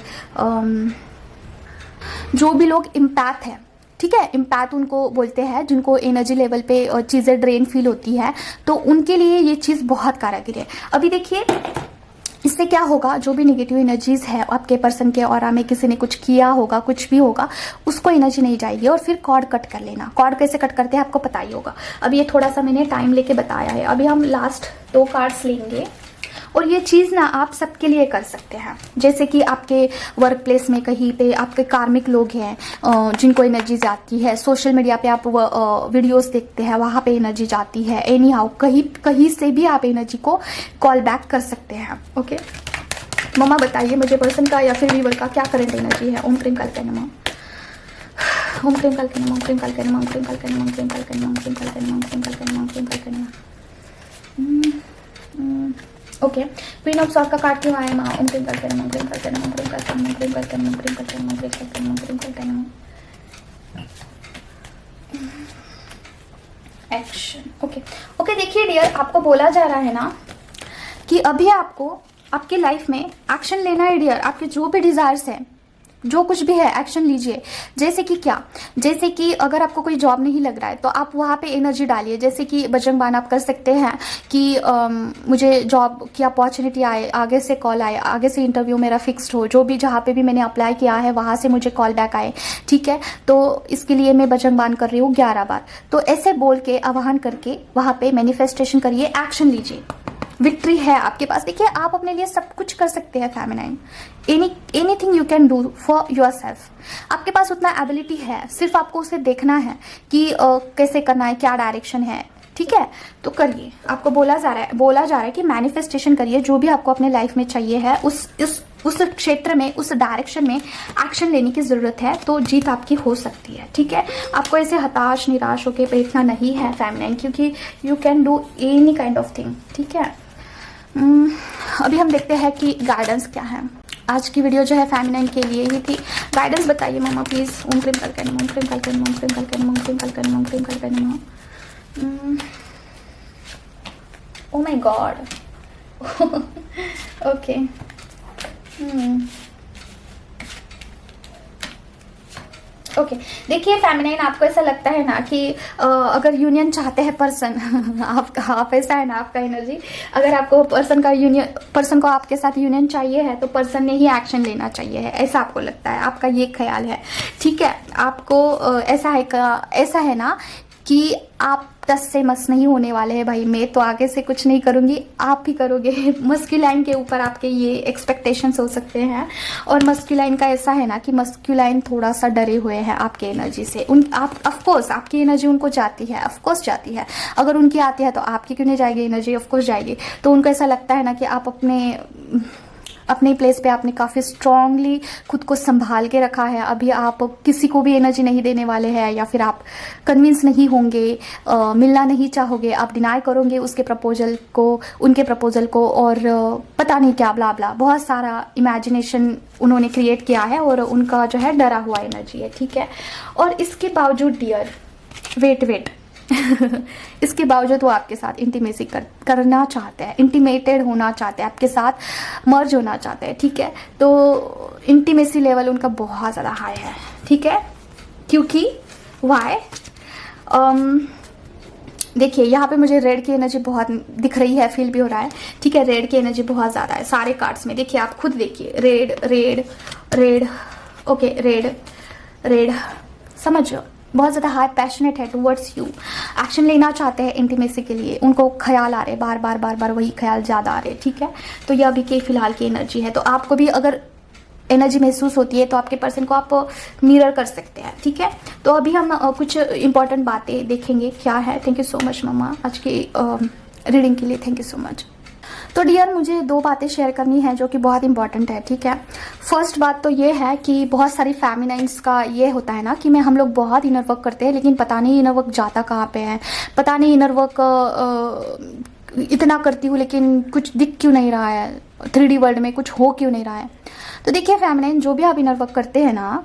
जो भी लोग इम्पैथ है, ठीक है, इम्पैथ उनको बोलते हैं जिनको एनर्जी लेवल पे चीज़ें ड्रेन फील होती है, तो उनके लिए ये चीज़ बहुत कारागिर है। अभी देखिए इससे क्या होगा, जो भी नेगेटिव एनर्जीज है आपके पर्सन के ऑरा में, किसी ने कुछ किया होगा, कुछ भी होगा, उसको एनर्जी नहीं जाएगी। और फिर कॉर्ड कट कर लेना। कॉर्ड कैसे कट करते हैं आपको पता ही होगा। अब ये थोड़ा सा मैंने टाइम लेके बताया है। अभी हम लास्ट 2 कार्ड्स लेंगे और ये चीज़ ना आप सबके लिए कर सकते हैं। जैसे कि आपके वर्क प्लेस में कहीं पे आपके कार्मिक लोग हैं जिनको एनर्जी जाती है, सोशल मीडिया पे आप वीडियोस देखते हैं, वहाँ पे एनर्जी जाती है, एनी हाउ कहीं से भी आप एनर्जी को कॉल बैक कर सकते हैं। ओके मम्मा बताइए मुझे पर्सन का या फिर वीवर का क्या करंट एनर्जी है। ओम क्रीम कल्कय नमः, ओम क्रीम कल्कय नमः, ओम क्रीम कल्कय नमः, ओम क्रीम कल्कय नमः, ओम क्रीम कल्कय नमः, ओम क्रीम कल्कय नमः, ओम क्रीम कल्कय नमः, ओम क्रीम कल्कय नमः। ओके, क्वीन ऑफ सॉर्ड का कार्ड क्यों आया माँ। ओम क्रीम कल्कय नमः, ओम क्रीम कल्कय नमः, ओम क्रीम कल्कय नमः, ओम क्रीम कल्कय नमः, ओम क्रीम कल्कय नमः, ओम क्रीम कल्कय नमः, ओम क्रीम कल्कय नमः। एक्शन। ओके देखिए डियर, आपको बोला जा रहा है ना कि अभी आपको आपकी लाइफ में एक्शन लेना है डियर। आपके जो भी डिजायर्स हैं, जो कुछ भी है, एक्शन लीजिए। जैसे कि क्या, जैसे कि अगर आपको कोई जॉब नहीं लग रहा है तो आप वहाँ पे एनर्जी डालिए। जैसे कि बजरंग बाण आप कर सकते हैं कि मुझे जॉब की अपॉर्चुनिटी आए, आगे से कॉल आए, आगे से इंटरव्यू मेरा फिक्स्ड हो, जो भी जहाँ पे भी मैंने अप्लाई किया है वहाँ से मुझे कॉल बैक आए। ठीक है, तो इसके लिए मैं बजरंग बाण कर रही हूँ 11 बार। तो ऐसे बोल के आह्वान करके वहाँ पे मैनिफेस्टेशन करिए, एक्शन लीजिए। विक्ट्री है आपके पास। देखिए आप अपने लिए सब कुछ कर सकते हैं feminine. Anything you can do for your self. आपके पास उतना एबिलिटी है, सिर्फ आपको उसे देखना है कि कैसे करना है, क्या डायरेक्शन है। ठीक है, तो करिए। आपको बोला जा रहा है कि मैनिफेस्टेशन करिए। जो भी आपको अपने लाइफ में चाहिए है उस क्षेत्र में, उस डायरेक्शन में एक्शन लेने की जरूरत है, तो जीत आपकी हो सकती है। ठीक है, आपको ऐसे हताश निराश होकर बैठना नहीं है फेमिनाइन, क्योंकि you can do any kind of thing. ठीक है, अभी हम देखते हैं कि गाइडेंस क्या है। आज की वीडियो जो है फेमिनाइन के लिए ही थी। गाइडेंस बताइए मम्मा प्लीज। ओम क्रीम कल्कय नमः, ओम क्रीम कल्कय नमः, ओम क्रीम कल्कय नमः, ओम क्रीम कल्कय नमः, ओम क्रीम कल्कय नमः। Oh my God. Okay, okay देखिए फेमिनाइन, आपको ऐसा लगता है ना कि अगर यूनियन चाहते हैं पर्सन आप ऐसा है ना आपका एनर्जी, अगर आपको पर्सन को आपके साथ यूनियन चाहिए है तो पर्सन ने ही एक्शन लेना चाहिए है, ऐसा आपको लगता है, आपका ये ख्याल है। ठीक है, आपको ऐसा है ना कि आप टस से मस नहीं होने वाले हैं भाई। मैं तो आगे से कुछ नहीं करूंगी, आप ही करोगे। मस्कुलाइन के ऊपर आपके ये एक्सपेक्टेशंस हो सकते हैं। और मस्कुलाइन का ऐसा है ना कि मस्कुलाइन थोड़ा सा डरे हुए हैं आपके एनर्जी से। ऑफकोर्स आपकी एनर्जी उनको जाती है, ऑफकोर्स जाती है। अगर उनकी आती है तो आपकी क्यों नहीं जाएगी एनर्जी, ऑफकोर्स जाएगी। तो उनको ऐसा लगता है ना कि आप अपने प्लेस पे आपने काफ़ी स्ट्रांगली खुद को संभाल के रखा है। अभी आप किसी को भी एनर्जी नहीं देने वाले हैं, या फिर आप कन्विंस नहीं होंगे, मिलना नहीं चाहोगे, आप डिनाई करोगे उनके प्रपोजल को, और पता नहीं क्या ब्ला ब्ला, बहुत सारा इमेजिनेशन उन्होंने क्रिएट किया है और उनका जो है डरा हुआ एनर्जी है। ठीक है, और इसके बावजूद डियर वेट इसके बावजूद वो आपके साथ इंटीमेसी करना चाहते हैं, इंटीमेटेड होना चाहते हैं, आपके साथ मर्ज होना चाहते हैं। ठीक है, तो इंटीमेसी लेवल उनका बहुत ज़्यादा हाई है। ठीक है, क्योंकि वाई देखिए यहाँ पे मुझे रेड की एनर्जी बहुत दिख रही है, फील भी हो रहा है, ठीक है। रेड की एनर्जी बहुत ज़्यादा है सारे कार्ड्स में। देखिए आप खुद देखिए, red red red, okay red red, समझ लो बहुत ज़्यादा हाई पैशनेट है टुवर्ड्स यू, एक्शन लेना चाहते हैं इंटीमेसी के लिए, उनको ख्याल आ रहे बार बार बार बार, वही ख्याल ज़्यादा आ रहे, ठीक है। तो ये अभी के फिलहाल की एनर्जी है। तो आपको भी अगर एनर्जी महसूस होती है तो आपके पर्सन को आप मिरर कर सकते हैं, ठीक है। तो अभी हम कुछ इंपॉर्टेंट बातें देखेंगे क्या है। थैंक यू सो मच मम्मा आज की रीडिंग के लिए, थैंक यू सो मच। तो डियर मुझे 2 बातें शेयर करनी है जो कि बहुत इंपॉर्टेंट है, ठीक है। फर्स्ट बात तो ये है कि बहुत सारी फेमिनाइंस का ये होता है ना कि हम लोग बहुत इनर वर्क करते हैं लेकिन पता नहीं इनर वर्क जाता कहाँ पे है, पता नहीं इनर वर्क इतना करती हूँ लेकिन कुछ दिख क्यों नहीं रहा है, 3D वर्ल्ड में कुछ हो क्यों नहीं रहा है। तो देखिए फेमिनाइन जो भी आप इनर वर्क करते हैं ना,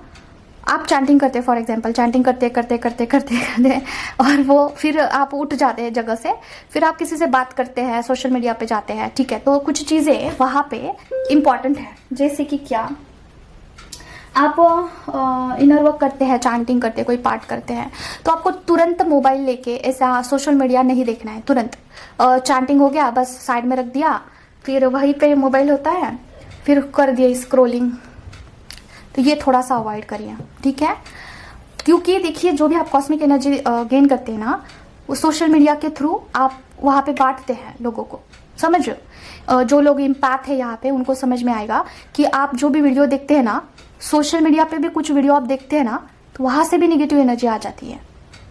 आप चैंटिंग करते हैं फॉर एग्जांपल, चैंटिंग करते करते करते करते करते और वो फिर आप उठ जाते हैं जगह से, फिर आप किसी से बात करते हैं, सोशल मीडिया पे जाते हैं, ठीक है। तो कुछ चीज़ें वहाँ पे इम्पॉर्टेंट है, जैसे कि क्या, आप इनर वर्क करते हैं, चैंटिंग करते हैं, कोई पाठ करते हैं, तो आपको तुरंत मोबाइल लेके ऐसा सोशल मीडिया नहीं देखना है। तुरंत चैंटिंग हो गया बस साइड में रख दिया, फिर वहीं पे मोबाइल होता है, फिर कर दिया स्क्रोलिंग, तो ये थोड़ा सा अवॉइड करिए, ठीक है। क्योंकि देखिए जो भी आप कॉस्मिक एनर्जी गेन करते हैं ना, वो सोशल मीडिया के थ्रू आप वहाँ पे बांटते हैं लोगों को, समझ जो लोग इम्पैक्ट है यहाँ पे उनको समझ में आएगा कि आप जो भी वीडियो देखते हैं ना, सोशल मीडिया पे भी कुछ वीडियो आप देखते हैं ना, तो वहाँ से भी निगेटिव एनर्जी आ जाती है,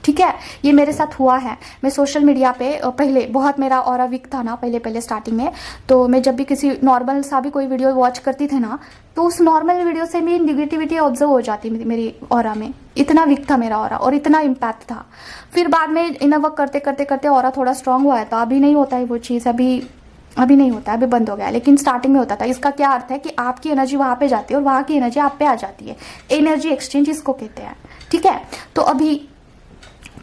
ठीक है। ये मेरे साथ हुआ है। मैं सोशल मीडिया पे पहले बहुत मेरा ऑरा वीक था ना, पहले स्टार्टिंग में, तो मैं जब भी किसी नॉर्मल सा भी कोई वीडियो वॉच करती थी ना, तो उस नॉर्मल वीडियो से भी निगेटिविटी ऑब्जर्व हो जाती मेरी ऑरा में, इतना वीक था मेरा ऑरा और इतना इम्पैक्ट था। फिर बाद में इनर वर्क करते करते करते ऑरा थोड़ा स्ट्रांग हुआ है, तो अभी नहीं होता है वो चीज़, अभी नहीं होता है, अभी बंद हो गया, लेकिन स्टार्टिंग में होता था। इसका क्या अर्थ है कि आपकी एनर्जी वहाँ पे जाती है और वहाँ की एनर्जी आप पे आ जाती है, एनर्जी एक्सचेंज इसको कहते हैं, ठीक है। तो अभी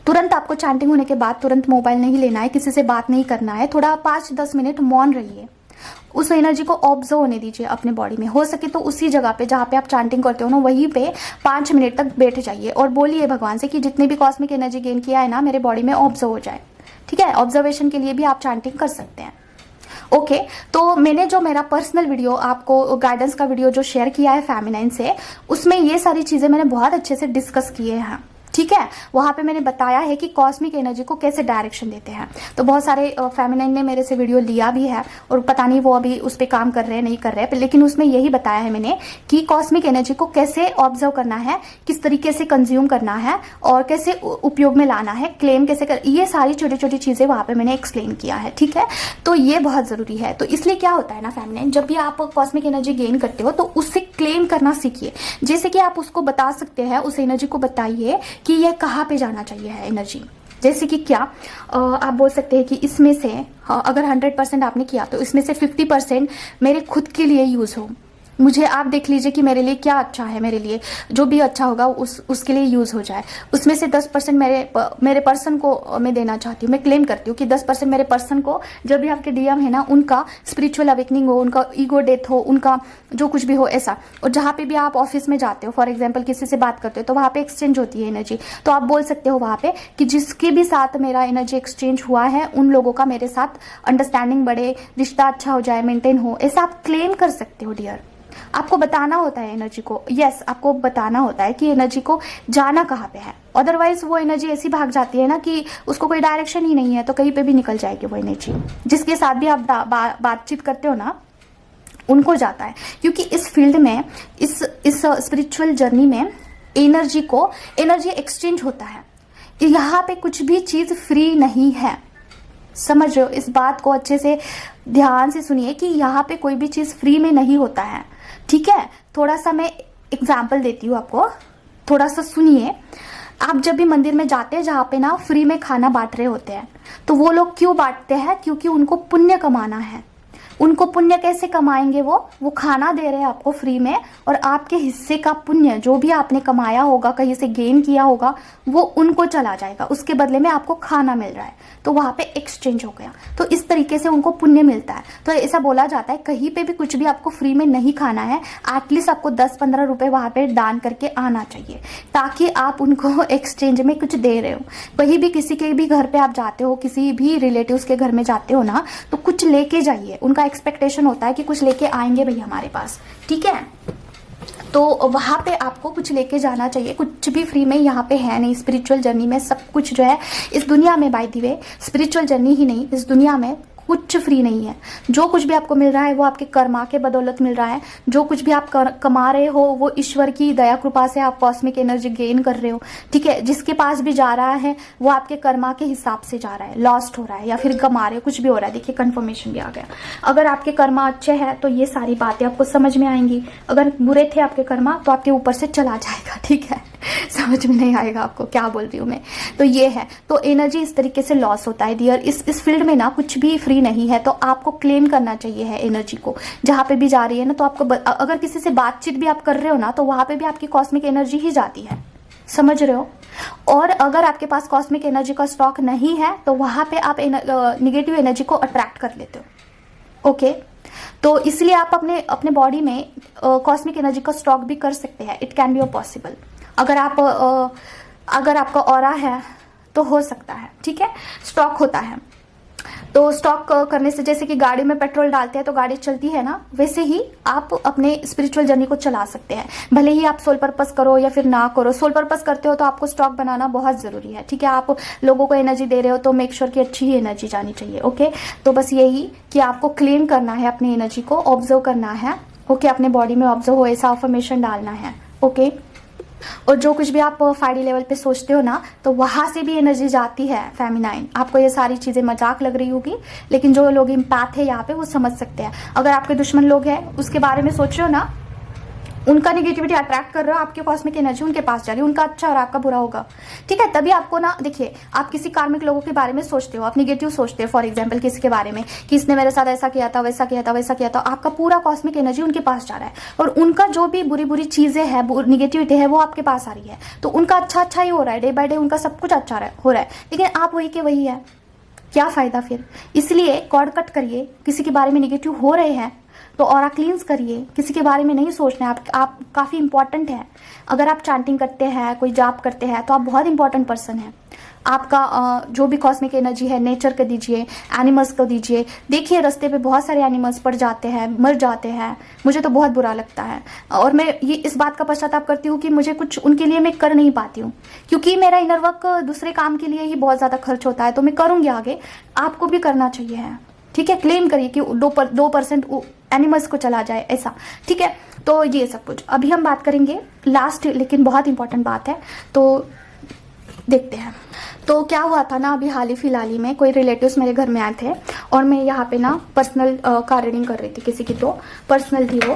तुरंत आपको चैंटिंग होने के बाद तुरंत मोबाइल नहीं लेना है, किसी से बात नहीं करना है, थोड़ा 5-10 मिनट मौन रहिए, उस एनर्जी को ऑब्जर्व होने दीजिए अपने बॉडी में। हो सके तो उसी जगह पे जहाँ पे आप चैंटिंग करते हो ना, वहीं पे 5 मिनट तक बैठ जाइए और बोलिए भगवान से कि जितने भी कॉस्मिक एनर्जी गेन किया है ना, मेरे बॉडी में ऑब्जर्व हो जाए, ठीक है। ऑब्जर्वेशन के लिए भी आप चैंटिंग कर सकते हैं, ओके। तो मैंने जो मेरा पर्सनल वीडियो आपको गाइडेंस का वीडियो जो शेयर किया है फेमिनाइन से, उसमें ये सारी चीज़ें मैंने बहुत अच्छे से डिस्कस किए हैं, ठीक है। वहां पे मैंने बताया है कि कॉस्मिक एनर्जी को कैसे डायरेक्शन देते हैं। तो बहुत सारे फेमिनाइन ने मेरे से वीडियो लिया भी है और पता नहीं वो अभी उस पर काम कर रहे हैं नहीं कर रहे हैं, लेकिन उसमें यही बताया है मैंने कि कॉस्मिक एनर्जी को कैसे ऑब्जर्व करना है, किस तरीके से कंज्यूम करना है और कैसे उपयोग में लाना है, क्लेम कैसे कर, ये सारी छोटी छोटी चीज़ें वहाँ पे मैंने एक्सप्लेन किया है, ठीक है। तो ये बहुत ज़रूरी है। तो इसलिए क्या होता है ना फेमिनाइन, जब भी आप कॉस्मिक एनर्जी गेन करते हो तो उससे क्लेम करना सीखिए। जैसे कि आप उसको बता सकते हैं, उस एनर्जी को बताइए कि यह कहाँ पे जाना चाहिए है एनर्जी। जैसे कि क्या आप बोल सकते हैं कि इसमें से अगर 100% आपने किया तो इसमें से 50% मेरे खुद के लिए यूज़ हो, मुझे आप देख लीजिए कि मेरे लिए क्या अच्छा है, मेरे लिए जो भी अच्छा होगा उसके लिए यूज़ हो जाए। उसमें से 10% मेरे पर्सन को मैं देना चाहती हूँ, मैं क्लेम करती हूँ कि 10% मेरे पर्सन को, जो भी आपके डीएम है ना, उनका स्पिरिचुअल अवेकनिंग हो, उनका ईगो डेथ हो, उनका जो कुछ भी हो ऐसा। और जहाँ पे भी आप ऑफिस में जाते हो, फॉर एग्जाम्पल किसी से बात करते हो, तो वहाँ पे एक्सचेंज होती है एनर्जी, तो आप बोल सकते हो वहाँ पे कि जिसके भी साथ मेरा एनर्जी एक्सचेंज हुआ है उन लोगों का मेरे साथ अंडरस्टैंडिंग बढ़े, रिश्ता अच्छा हो जाए, मेंटेन हो, ऐसा आप क्लेम कर सकते हो डियर। आपको बताना होता है एनर्जी को, यस आपको बताना होता है कि एनर्जी को जाना कहाँ पे है, अदरवाइज वो एनर्जी ऐसी भाग जाती है ना कि उसको कोई डायरेक्शन ही नहीं है, तो कहीं पे भी निकल जाएगी वो एनर्जी। जिसके साथ भी आप बातचीत करते हो ना, उनको जाता है। क्योंकि इस फील्ड में, इस स्पिरिचुअल जर्नी में एनर्जी एक्सचेंज होता है। यहाँ पे कुछ भी चीज़ फ्री नहीं है, समझ रहे हो? इस बात को अच्छे से ध्यान से सुनिए कि यहाँ पे कोई भी चीज़ फ्री में नहीं होता है, ठीक है। थोड़ा सा मैं एग्जाम्पल देती हूँ आपको, थोड़ा सा सुनिए। आप जब भी मंदिर में जाते हैं जहाँ पे ना फ्री में खाना बांट रहे होते हैं, तो वो लोग क्यों बांटते हैं? क्योंकि उनको पुण्य कमाना है। उनको पुण्य कैसे कमाएंगे? वो खाना दे रहे हैं आपको फ्री में, और आपके हिस्से का पुण्य जो भी आपने कमाया होगा, कहीं से गेन किया होगा, वो उनको चला जाएगा, उसके बदले में आपको खाना मिल रहा है, तो वहां पे एक्सचेंज हो गया। तो इस तरीके से उनको पुण्य मिलता है। तो ऐसा बोला जाता है कहीं पे भी कुछ भी आपको फ्री में नहीं खाना है, एटलीस्ट आपको 10-15 रुपए वहां पे दान करके आना चाहिए, ताकि आप उनको एक्सचेंज में कुछ दे रहे हो। कहीं भी किसी के भी घर पे आप जाते हो, किसी भी रिलेटिव्स के घर में जाते हो ना, तो कुछ लेके जाइए। उनका एक्सपेक्टेशन होता है कि कुछ लेके आएंगे भैया हमारे पास, ठीक है। तो वहां पे आपको कुछ लेके जाना चाहिए। कुछ भी फ्री में यहाँ पे है नहीं। स्पिरिचुअल जर्नी में सब कुछ जो है इस दुनिया में, by the way spiritual journey ही नहीं, इस दुनिया में कुछ फ्री नहीं है। जो कुछ भी आपको मिल रहा है वो आपके कर्मा के बदौलत मिल रहा है। जो कुछ भी आप कमा रहे हो वो ईश्वर की दया कृपा से आप कॉस्मिक एनर्जी गेन कर रहे हो, ठीक है। जिसके पास भी जा रहा है वो आपके कर्मा के हिसाब से जा रहा है, लॉस्ट हो रहा है या फिर कमा रहे हो, कुछ भी हो रहा है। देखिए कंफर्मेशन भी आ गया। अगर आपके कर्मा अच्छे हैं तो ये सारी बातें आपको समझ में आएंगी। अगर बुरे थे आपके कर्मा तो आपके ऊपर से चला जाएगा, ठीक है। समझ में नहीं आएगा आपको क्या बोल रही हूँ मैं। तो ये है, तो एनर्जी इस तरीके से लॉस होता है डियर। इस फील्ड में ना कुछ भी फ्री नहीं है, तो आपको क्लेम करना चाहिए है एनर्जी को। जहां पे भी जा रही है ना, तो आपको अगर किसी से बातचीत भी आप कर रहे हो ना, तो वहां पे भी आपकी कॉस्मिक एनर्जी ही जाती है, समझ रहे हो। और अगर आपके पास कॉस्मिक एनर्जी का स्टॉक नहीं है तो वहां पे आप निगेटिव एनर्जी को अट्रैक्ट कर लेते हो, ओके। तो इसलिए आप अपने बॉडी में कॉस्मिक एनर्जी का स्टॉक भी कर सकते हैं। It can be possible. अगर आपका ऑरा है तो हो सकता है, ठीक है। स्टॉक होता है, तो स्टॉक करने से जैसे कि गाड़ी में पेट्रोल डालते हैं तो गाड़ी चलती है ना, वैसे ही आप अपने स्पिरिचुअल जर्नी को चला सकते हैं। भले ही आप सोल पर्पस करो या फिर ना करो। सोल पर्पस करते हो तो आपको स्टॉक बनाना बहुत जरूरी है, ठीक है। आप लोगों को एनर्जी दे रहे हो तो मेक श्योर की अच्छी ही एनर्जी जानी चाहिए, ओके। तो बस यही कि आपको क्लेम करना है अपनी एनर्जी को, ऑब्जर्व करना है, ओके। अपने बॉडी में ऑब्जर्व हो, ऐसा अफर्मेशन डालना है, ओके। और जो कुछ भी आप 5D लेवल पे सोचते हो ना, तो वहां से भी एनर्जी जाती है फेमिनाइन। आपको ये सारी चीजें मजाक लग रही होगी, लेकिन जो लोग इम्पैथ है यहाँ पे वो समझ सकते हैं। अगर आपके दुश्मन लोग हैं उसके बारे में सोच रहे हो ना, उनका निगेटिविटी अट्रैक्ट कर रहे हो, आपके कॉस्मिक एनर्जी उनके पास जा रही है, उनका अच्छा और आपका बुरा होगा, ठीक है। तभी आपको ना, देखिए आप किसी कार्मिक लोगों के बारे में सोचते हो, आप निगेटिव सोचते हो, फॉर एग्जांपल किसी के बारे में कि इसने मेरे साथ ऐसा किया था, वैसा किया था, वैसा किया था, आपका पूरा कॉस्मिक एनर्जी उनके पास जा रहा है, और उनका जो भी बुरी बुरी चीजें है, निगेटिविटी है, वो आपके पास आ रही है। तो उनका अच्छा ही हो रहा है, डे बाय डे उनका सब कुछ अच्छा हो रहा है, लेकिन आप वही के वही है, क्या फायदा फिर। इसलिए कॉर्ड कट करिए। किसी के बारे में निगेटिव हो रहे हैं तो ऑरा क्लींस करिए, किसी के बारे में नहीं सोचना है। आप काफी इंपॉर्टेंट है। अगर आप चैंटिंग करते हैं, कोई जाप करते हैं, तो आप बहुत इंपॉर्टेंट पर्सन है। आपका जो भी कॉस्मिक एनर्जी है नेचर को दीजिए, एनिमल्स को दीजिए। देखिए रास्ते पे बहुत सारे एनिमल्स पड़ जाते हैं, मर जाते हैं, मुझे तो बहुत बुरा लगता है। और मैं ये इस बात का पश्चाताप करती हूँ कि मुझे कुछ उनके लिए मैं कर नहीं पाती हूँ, क्योंकि मेरा इनर वर्क दूसरे काम के लिए ही बहुत ज्यादा खर्च होता है। तो मैं करूंगी आगे, आपको भी करना चाहिए है, ठीक है। क्लेम करिए कि 2% एनिमल्स को चला जाए, ऐसा, ठीक है। तो ये सब कुछ अभी हम बात करेंगे, लास्ट लेकिन बहुत इंपॉर्टेंट बात है, तो देखते हैं। तो क्या हुआ था ना, अभी हाल ही फिलहाल ही में कोई रिलेटिव्स मेरे घर में आए थे, और मैं यहाँ पे ना पर्सनल कार रीडिंग कर रही थी किसी की, तो पर्सनल थी वो।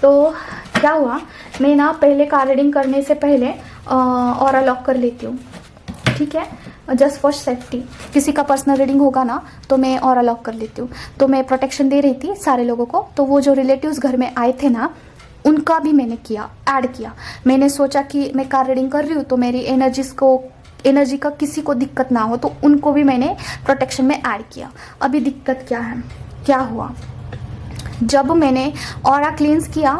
तो क्या हुआ, मैं ना पहले कार रीडिंग करने से पहले ऑरा लॉक कर लेती हूँ, ठीक है, जस्ट फॉर सेफ्टी। किसी का पर्सनल रीडिंग होगा ना तो मैं ऑरा लॉक कर लेती हूँ। तो मैं प्रोटेक्शन दे रही थी सारे लोगों को। तो वो जो रिलेटिव्स घर में आए थे ना, उनका भी मैंने किया, ऐड किया। मैंने सोचा कि मैं कार रीडिंग कर रही हूँ तो मेरी एनर्जी का किसी को दिक्कत ना हो, तो उनको भी मैंने प्रोटेक्शन में ऐड किया। अभी दिक्कत क्या है, क्या हुआ, जब मैंने ऑरा क्लींस किया,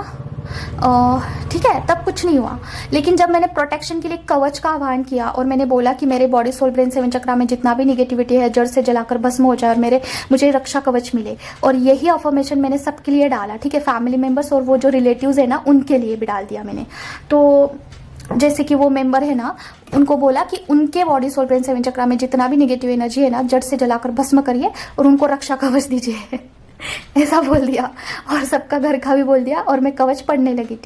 ठीक है, तब कुछ नहीं हुआ। लेकिन जब मैंने प्रोटेक्शन के लिए कवच का आह्वान किया और मैंने बोला कि मेरे बॉडी सोल ब्रेन 7 चक्रा में जितना भी निगेटिविटी है जड़ से जलाकर भस्म हो जाए और मुझे रक्षा कवच मिले, और यही अफर्मेशन मैंने सबके लिए डाला, ठीक है, फैमिली मेंबर्स और वो जो रिलेटिव्स है ना उनके लिए भी डाल दिया मैंने। तो जैसे कि वो मेंबर है ना, उनको बोला कि उनके बॉडी सोल ब्रेन 7 चक्रा में जितना भी निगेटिव एनर्जी है ना जड़ से जलाकर भस्म करिए और उनको रक्षा कवच दीजिए। ऐसा बोल दिया, और सबका घर का भी बोल दिया, और मैं कवच पढ़ने लगी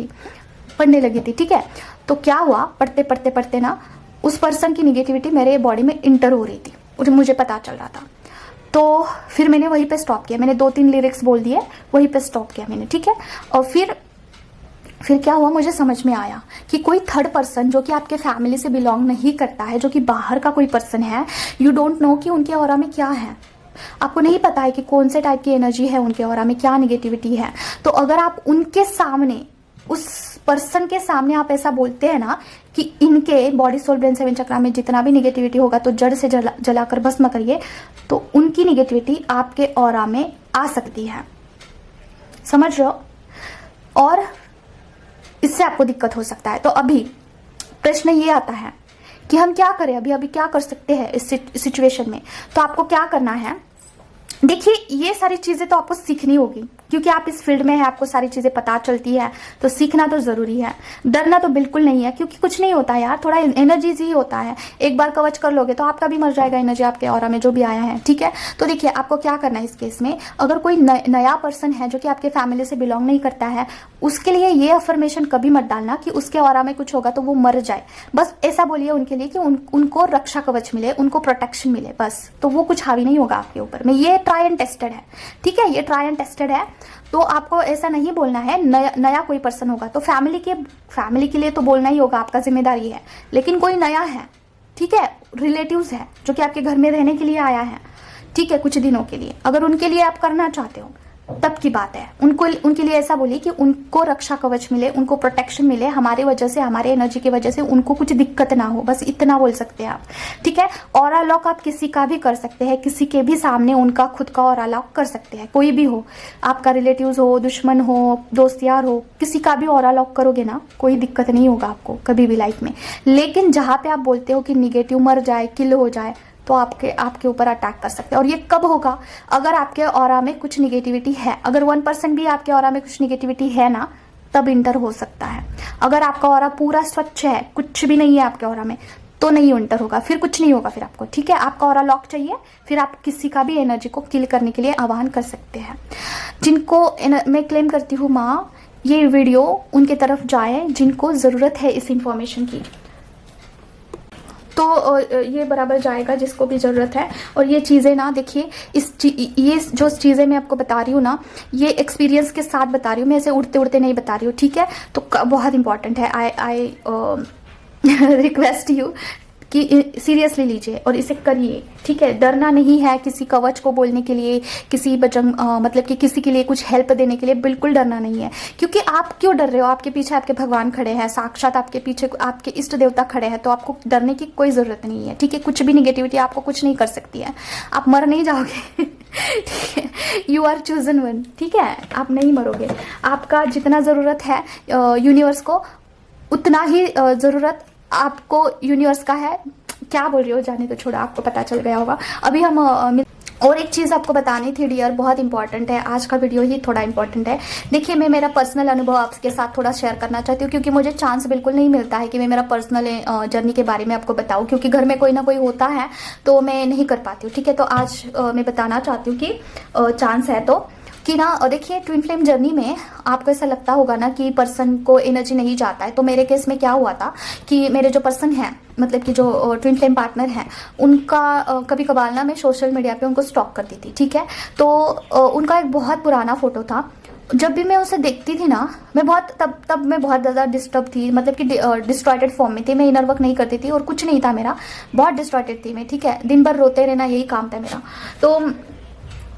थी, ठीक है। तो क्या हुआ, पढ़ते पढ़ते पढ़ते ना उस पर्सन की निगेटिविटी मेरे बॉडी में इंटर हो रही थी और मुझे पता चल रहा था। तो फिर मैंने वहीं पे स्टॉप किया, मैंने 2-3 लिरिक्स बोल दिए, वहीं पे स्टॉप किया मैंने, ठीक है। और फिर क्या हुआ, मुझे समझ में आया कि कोई थर्ड पर्सन जो कि आपके फैमिली से बिलोंग नहीं करता है, जो कि बाहर का कोई पर्सन है, यू डोंट नो कि उनके ऑरा में क्या है। आपको नहीं पता है कि कौन से टाइप की एनर्जी है उनके ऑरा में, क्या निगेटिविटी है। तो अगर आप उनके सामने, उस पर्सन के सामने आप ऐसा बोलते हैं ना कि इनके बॉडी सोल ब्रेन सेवन चक्रा में जितना भी निगेटिविटी होगा तो जड़ से जलाकर भस्म करिए, तो उनकी निगेटिविटी आपके ऑरा में आ सकती है। समझ रहे हो? और इससे आपको दिक्कत हो सकता है। तो अभी प्रश्न ये आता है कि हम क्या करें, अभी अभी क्या कर सकते हैं इस सिचुएशन में। तो आपको क्या करना है, देखिए ये सारी चीजें तो आपको सीखनी होगी, क्योंकि आप इस फील्ड में हैं, आपको सारी चीजें पता चलती है, तो सीखना तो जरूरी है। डरना तो बिल्कुल नहीं है, क्योंकि कुछ नहीं होता यार, थोड़ा एनर्जीज ही होता है। एक बार कवच कर लोगे तो आपका भी मर जाएगा एनर्जी आपके ऑरा में जो भी आया है, ठीक है। तो देखिए आपको क्या करना है इस केस में, अगर कोई नया पर्सन है जो कि आपके फैमिली से बिलोंग नहीं करता है, उसके लिए ये अफर्मेशन कभी मत डालना कि उसके ऑरा में कुछ होगा तो वो मर जाए। बस ऐसा बोलिए उनके लिए कि उनको रक्षा कवच मिले, उनको प्रोटेक्शन मिले, बस। तो वो कुछ हावी नहीं होगा आपके ऊपर में। ये ट्राई एंड टेस्टेड है, ठीक है, ये ट्राई एंड टेस्टेड है। तो आपको ऐसा नहीं बोलना है नया कोई पर्सन होगा तो फैमिली के लिए तो बोलना ही होगा, आपका जिम्मेदारी है। लेकिन कोई नया है, ठीक है, रिलेटिव्स है जो कि आपके घर में रहने के लिए आया है, ठीक है, कुछ दिनों के लिए, अगर उनके लिए आप करना चाहते हो तब की बात है। उनके लिए ऐसा बोलिए कि उनको रक्षा कवच मिले, उनको प्रोटेक्शन मिले, हमारे वजह से, हमारे एनर्जी की वजह से उनको कुछ दिक्कत ना हो, बस इतना बोल सकते हैं आप, ठीक है। ऑरा लॉक आप किसी का भी कर सकते हैं, किसी के भी सामने उनका खुद का ऑरा लॉक कर सकते हैं, कोई भी हो, आपका रिलेटिव्स हो, दुश्मन हो, दोस्त यार हो, किसी का भी ऑरा लॉक करोगे ना, कोई दिक्कत नहीं होगा आपको कभी भी लाइफ में। लेकिन जहां पे आप बोलते हो कि निगेटिव मर जाए, किल हो जाए, तो आपके ऊपर अटैक कर सकते हैं। और ये कब होगा, अगर आपके ऑरा में कुछ निगेटिविटी है, अगर 1% भी आपके ऑरा में कुछ निगेटिविटी है ना, तब इंटर हो सकता है। अगर आपका ऑरा पूरा स्वच्छ है, कुछ भी नहीं है आपके ऑरा में, तो नहीं इंटर होगा, फिर कुछ नहीं होगा फिर आपको, ठीक है। आपका ऑरा लॉक चाहिए, फिर आप किसी का भी एनर्जी को किल करने के लिए आह्वान कर सकते हैं। जिनको मैं क्लेम करती हूँ माँ, ये वीडियो उनके तरफ जाए जिनको जरूरत है इस इंफॉर्मेशन की, तो ये बराबर जाएगा जिसको भी ज़रूरत है। और ये चीज़ें ना देखिए, ये जो चीज़ें मैं आपको बता रही हूँ ना, ये एक्सपीरियंस के साथ बता रही हूँ, मैं ऐसे उड़ते उड़ते नहीं बता रही हूँ, ठीक है। तो बहुत इंपॉर्टेंट है, आई रिक्वेस्ट यू कि सीरियसली लीजिए और इसे करिए, ठीक है। डरना नहीं है किसी कवच को बोलने के लिए, किसी मतलब कि किसी के लिए कुछ हेल्प देने के लिए, बिल्कुल डरना नहीं है। क्योंकि आप क्यों डर रहे हो, आपके पीछे आपके भगवान खड़े हैं, साक्षात आपके पीछे आपके इष्ट देवता खड़े हैं, तो आपको डरने की कोई जरूरत नहीं है, ठीक है। कुछ भी निगेटिविटी आपको कुछ नहीं कर सकती है, आप मर नहीं जाओगे ठीक है, यू आर चूजन वन, ठीक है, आप नहीं मरोगे। आपका जितना ज़रूरत है यूनिवर्स को, उतना ही ज़रूरत आपको यूनिवर्स का है। क्या बोल रही हो, जाने तो छोड़ा, आपको पता चल गया होगा। अभी हम और एक चीज़ आपको बतानी थी डियर, बहुत इंपॉर्टेंट है, आज का वीडियो ही थोड़ा इंपॉर्टेंट है। देखिए मैं मेरा पर्सनल अनुभव आपके साथ थोड़ा शेयर करना चाहती हूँ, क्योंकि मुझे चांस बिल्कुल नहीं मिलता है कि मैं मेरा पर्सनल जर्नी के बारे में आपको बताऊँ, क्योंकि घर में कोई ना कोई होता है तो मैं नहीं कर पाती हूँ, ठीक है। तो आज मैं बताना चाहती हूँ कि चांस है तो कि ना, देखिए ट्विन फ्लेम जर्नी में आपको ऐसा लगता होगा ना कि पर्सन को एनर्जी नहीं जाता है। तो मेरे केस में क्या हुआ था कि मेरे जो पर्सन हैं, मतलब कि जो ट्विन फ्लेम पार्टनर हैं, उनका कभी कभार ना मैं सोशल मीडिया पे उनको स्टॉक करती थी, ठीक है। तो उनका एक बहुत पुराना फोटो था, जब भी मैं उसे देखती थी ना, मैं बहुत तब मैं बहुत ज़्यादा डिस्टर्ब थी, मतलब कि डिस्ट्रॉयटेड फॉर्म में थी, मैं इनर वर्क नहीं करती थी और कुछ नहीं था मेरा, बहुत डिस्ट्रॉयटेड थी मैं, ठीक है। दिन भर रोते रहना यही काम था मेरा। तो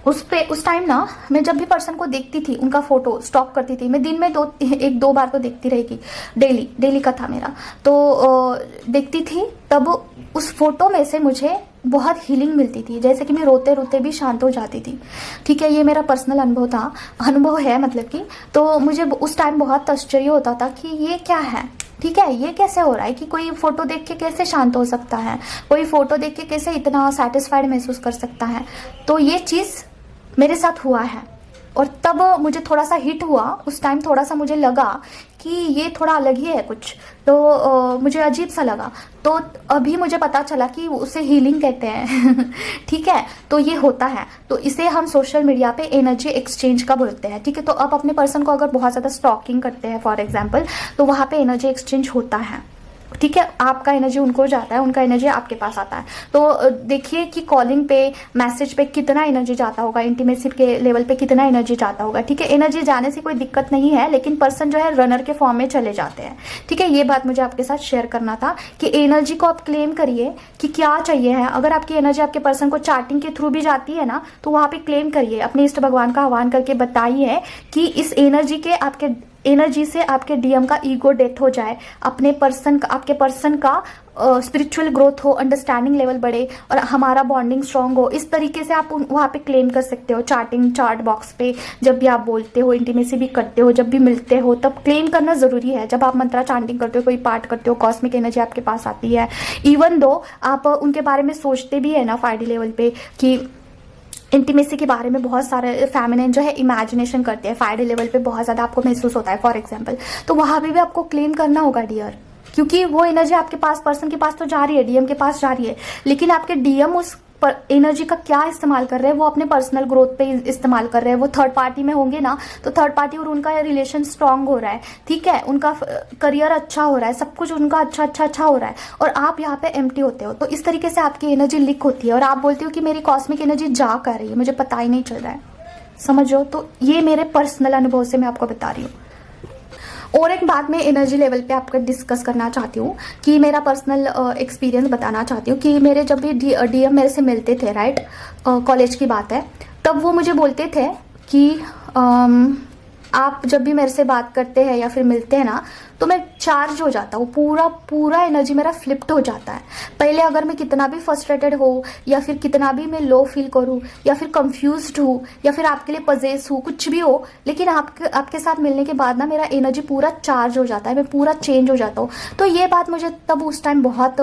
उस टाइम ना मैं जब भी पर्सन को देखती थी, उनका फोटो स्टॉक करती थी, मैं दिन में एक दो बार तो देखती रहेगी, डेली का था मेरा। तो देखती थी, तब उस फोटो में से मुझे बहुत हीलिंग मिलती थी, जैसे कि मैं रोते रोते भी शांत हो जाती थी, ठीक है। ये मेरा पर्सनल अनुभव है, मतलब कि तो मुझे उस टाइम बहुत आश्चर्य होता था कि ये क्या है, ठीक है, ये कैसे हो रहा है कि कोई फोटो देख के कैसे शांत हो सकता है, कोई फोटो देख के कैसे इतना सेटिस्फाइड महसूस कर सकता है। तो ये चीज़ मेरे साथ हुआ है, और तब मुझे थोड़ा सा हिट हुआ, उस टाइम थोड़ा सा मुझे लगा कि ये थोड़ा अलग ही है कुछ, तो मुझे अजीब सा लगा। तो अभी मुझे पता चला कि उसे हीलिंग कहते हैं ठीक है, तो ये होता है। तो इसे हम सोशल मीडिया पे एनर्जी एक्सचेंज का बोलते हैं, ठीक है। तो अब अपने पर्सन को अगर बहुत ज़्यादा स्टॉकिंग करते हैं फॉर एग्जाम्पल, तो वहाँ पे एनर्जी एक्सचेंज होता है, ठीक है, आपका एनर्जी उनको जाता है, उनका एनर्जी आपके पास आता है। तो देखिए कि कॉलिंग पे, मैसेज पे कितना एनर्जी जाता होगा, इंटीमेसी के लेवल पे कितना एनर्जी जाता होगा। ठीक है, एनर्जी जाने से कोई दिक्कत नहीं है, लेकिन पर्सन जो है रनर के फॉर्म में चले जाते हैं। ठीक है, ये बात मुझे आपके साथ शेयर करना था कि एनर्जी को आप क्लेम करिए कि क्या चाहिए है। अगर आपकी एनर्जी आपके पर्सन को चैटिंग के थ्रू भी जाती है ना, तो वहां पे क्लेम करिए, अपने इष्ट भगवान का आह्वान करके बताइए कि इस एनर्जी के एनर्जी से आपके डीएम का ईगो डेथ हो जाए, अपने पर्सन का, आपके पर्सन का स्पिरिचुअल ग्रोथ हो, अंडरस्टैंडिंग लेवल बढ़े और हमारा बॉन्डिंग स्ट्रांग हो। इस तरीके से आप वहाँ पे क्लेम कर सकते हो, चार्ट बॉक्स पे जब भी आप बोलते हो, इंटीमेसी भी करते हो, जब भी मिलते हो, तब क्लेम करना जरूरी है। जब आप मंत्रा चांटिंग करते हो, कोई पाठ करते हो, कॉस्मिक एनर्जी आपके पास आती है। इवन दो आप उनके बारे में सोचते भी है ना 5D लेवल पे कि इंटीमेसी के बारे में बहुत सारे फेमिनिन जो है इमेजिनेशन करते हैं, 5D लेवल पे बहुत ज़्यादा आपको महसूस होता है फॉर एग्जांपल, तो वहाँ पे भी आपको क्लेम करना होगा डियर, क्योंकि वो एनर्जी आपके पास, पर्सन के पास तो जा रही है, डीएम के पास जा रही है, लेकिन आपके डीएम उस एनर्जी का क्या इस्तेमाल कर रहे हैं, वो अपने पर्सनल ग्रोथ पे इस्तेमाल कर रहे हैं। वो थर्ड पार्टी में होंगे ना, तो थर्ड पार्टी और उनका रिलेशन स्ट्रांग हो रहा है। ठीक है, उनका करियर अच्छा हो रहा है, सब कुछ उनका अच्छा हो रहा है, और आप यहाँ पे एम्प्टी होते हो। तो इस तरीके से आपकी एनर्जी लीक होती है और आप बोलते हो कि मेरी कॉस्मिक एनर्जी जा कर रही है, मुझे पता ही नहीं चल रहा है। समझो, तो ये मेरे पर्सनल अनुभव से मैं आपको बता रही हूँ। और एक बात मैं एनर्जी लेवल पे आपको डिस्कस करना चाहती हूँ कि मेरा पर्सनल एक्सपीरियंस बताना चाहती हूँ कि मेरे जब भी डीएम मेरे से मिलते थे, राइट, कॉलेज की बात है, तब वो मुझे बोलते थे कि आप जब भी मेरे से बात करते हैं या फिर मिलते हैं ना, तो मैं चार्ज हो जाता हूँ, पूरा एनर्जी मेरा फ्लिप्ड हो जाता है। पहले अगर मैं कितना भी फ्रस्ट्रेटेड हो या फिर कितना भी मैं लो फील करूँ या फिर कंफ्यूज्ड हूँ या फिर आपके लिए पजेस हूँ, कुछ भी हो, लेकिन आपके साथ मिलने के बाद ना मेरा एनर्जी पूरा चार्ज हो जाता है, मैं पूरा चेंज हो जाता हूँ। तो ये बात मुझे तब उस टाइम बहुत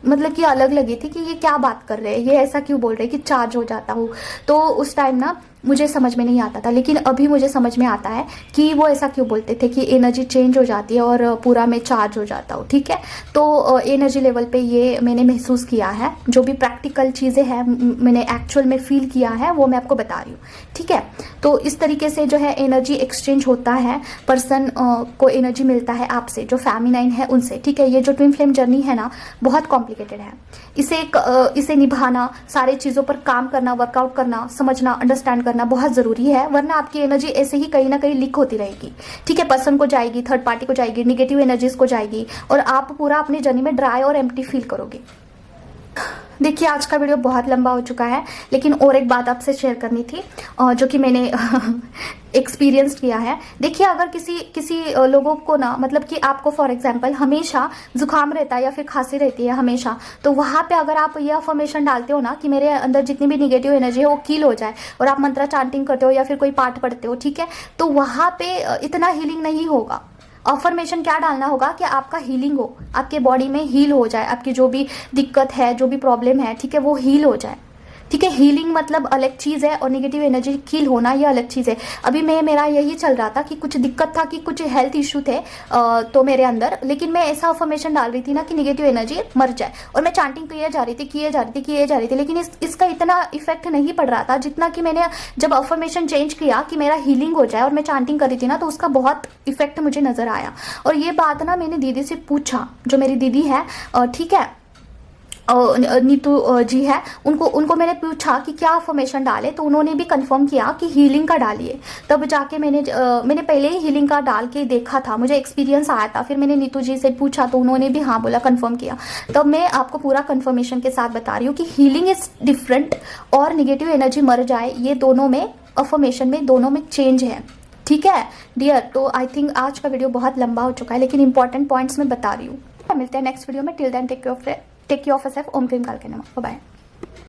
मतलब कि अलग लगी थी कि ये क्या बात कर रहे हैं, ये ऐसा क्यों बोल रहे हैं कि चार्ज हो जाता हूँ। तो उस टाइम ना मुझे समझ में नहीं आता था, लेकिन अभी मुझे समझ में आता है कि वो ऐसा क्यों बोलते थे कि एनर्जी चेंज हो जाती है और पूरा मैं चार्ज हो जाता हूँ। ठीक है, तो एनर्जी लेवल पे ये मैंने महसूस किया है, जो भी प्रैक्टिकल चीज़ें हैं मैंने एक्चुअल में फील किया है, वो मैं आपको बता रही हूँ। ठीक है, तो इस तरीके से जो है एनर्जी एक्सचेंज होता है, पर्सन को एनर्जी मिलता है आपसे जो फेमिनाइन है उनसे। ठीक है, ये जो ट्विन फ्लेम जर्नी है ना, बहुत कॉम्प्लिकेटेड है। इसे निभाना, सारी चीज़ों पर काम करना, वर्कआउट करना, समझना, अंडरस्टैंड करना बहुत ज़रूरी है, वरना आपकी एनर्जी ऐसे ही कहीं ना कहीं लीक होती रहेगी। ठीक है, पर्सन को जाएगी, थर्ड पार्टी को जाएगी, निगेटिव एनर्जीज को जाएगी और आप पूरा अपनी जर्नी में ड्राई और एम्प्टी फील करोगे। देखिए, आज का वीडियो बहुत लंबा हो चुका है, लेकिन और एक बात आपसे शेयर करनी थी जो कि मैंने एक्सपीरियंस किया है। देखिए, अगर किसी लोगों को ना, मतलब कि आपको फॉर एग्जांपल हमेशा जुकाम रहता है या फिर खांसी रहती है हमेशा, तो वहाँ पे अगर आप ये अफर्मेशन डालते हो ना कि मेरे अंदर जितनी भी निगेटिव एनर्जी है वो कील हो जाए, और आप मंत्रा चांटिंग करते हो या फिर कोई पाठ पढ़ते हो, ठीक है, तो वहाँ पे इतना हीलिंग नहीं होगा। अफर्मेशन क्या डालना होगा कि आपका हीलिंग हो, आपके बॉडी में हील हो जाए, आपकी जो भी दिक्कत है, जो भी प्रॉब्लम है, ठीक है, वो हील हो जाए। ठीक है, हीलिंग मतलब अलग चीज़ है और नेगेटिव एनर्जी कील होना ये अलग चीज़ है। अभी मेरा यही चल रहा था कि कुछ दिक्कत था, कि कुछ हेल्थ इशू थे तो मेरे अंदर, लेकिन मैं ऐसा अफर्मेशन डाल रही थी ना कि नेगेटिव एनर्जी मर जाए, और मैं चांटिंग किए जा रही थी, लेकिन इसका इतना इफेक्ट नहीं पड़ रहा था जितना कि मैंने जब अफर्मेशन चेंज किया कि मेरा हीलिंग हो जाए और मैं चांटिंग कर रही थी ना, तो उसका बहुत इफेक्ट मुझे नजर आया। और ये बात ना मैंने दीदी से पूछा, जो मेरी दीदी है, ठीक है, नीतू जी है, उनको मैंने पूछा कि क्या अफर्मेशन डाले, तो उन्होंने भी कंफर्म किया कि हीलिंग का डालिए। तब जाके मैंने पहले ही हीलिंग का डाल के देखा था, मुझे एक्सपीरियंस आया था, फिर मैंने नीतू जी से पूछा तो उन्होंने भी हाँ बोला, कंफर्म किया। तब मैं आपको पूरा कंफर्मेशन के साथ बता रही हूँ कि हीलिंग इज डिफरेंट और निगेटिव एनर्जी मर जाए, ये दोनों में अफर्मेशन में दोनों में चेंज है। ठीक है डियर, तो आई थिंक आज का वीडियो बहुत लंबा हो चुका है, लेकिन इंपॉर्टेंट पॉइंट्स मैं बता रही हूँ। मिलते हैं नेक्स्ट वीडियो में, till then take care of yourself. ओम क्रीम काल के नमः, बाय।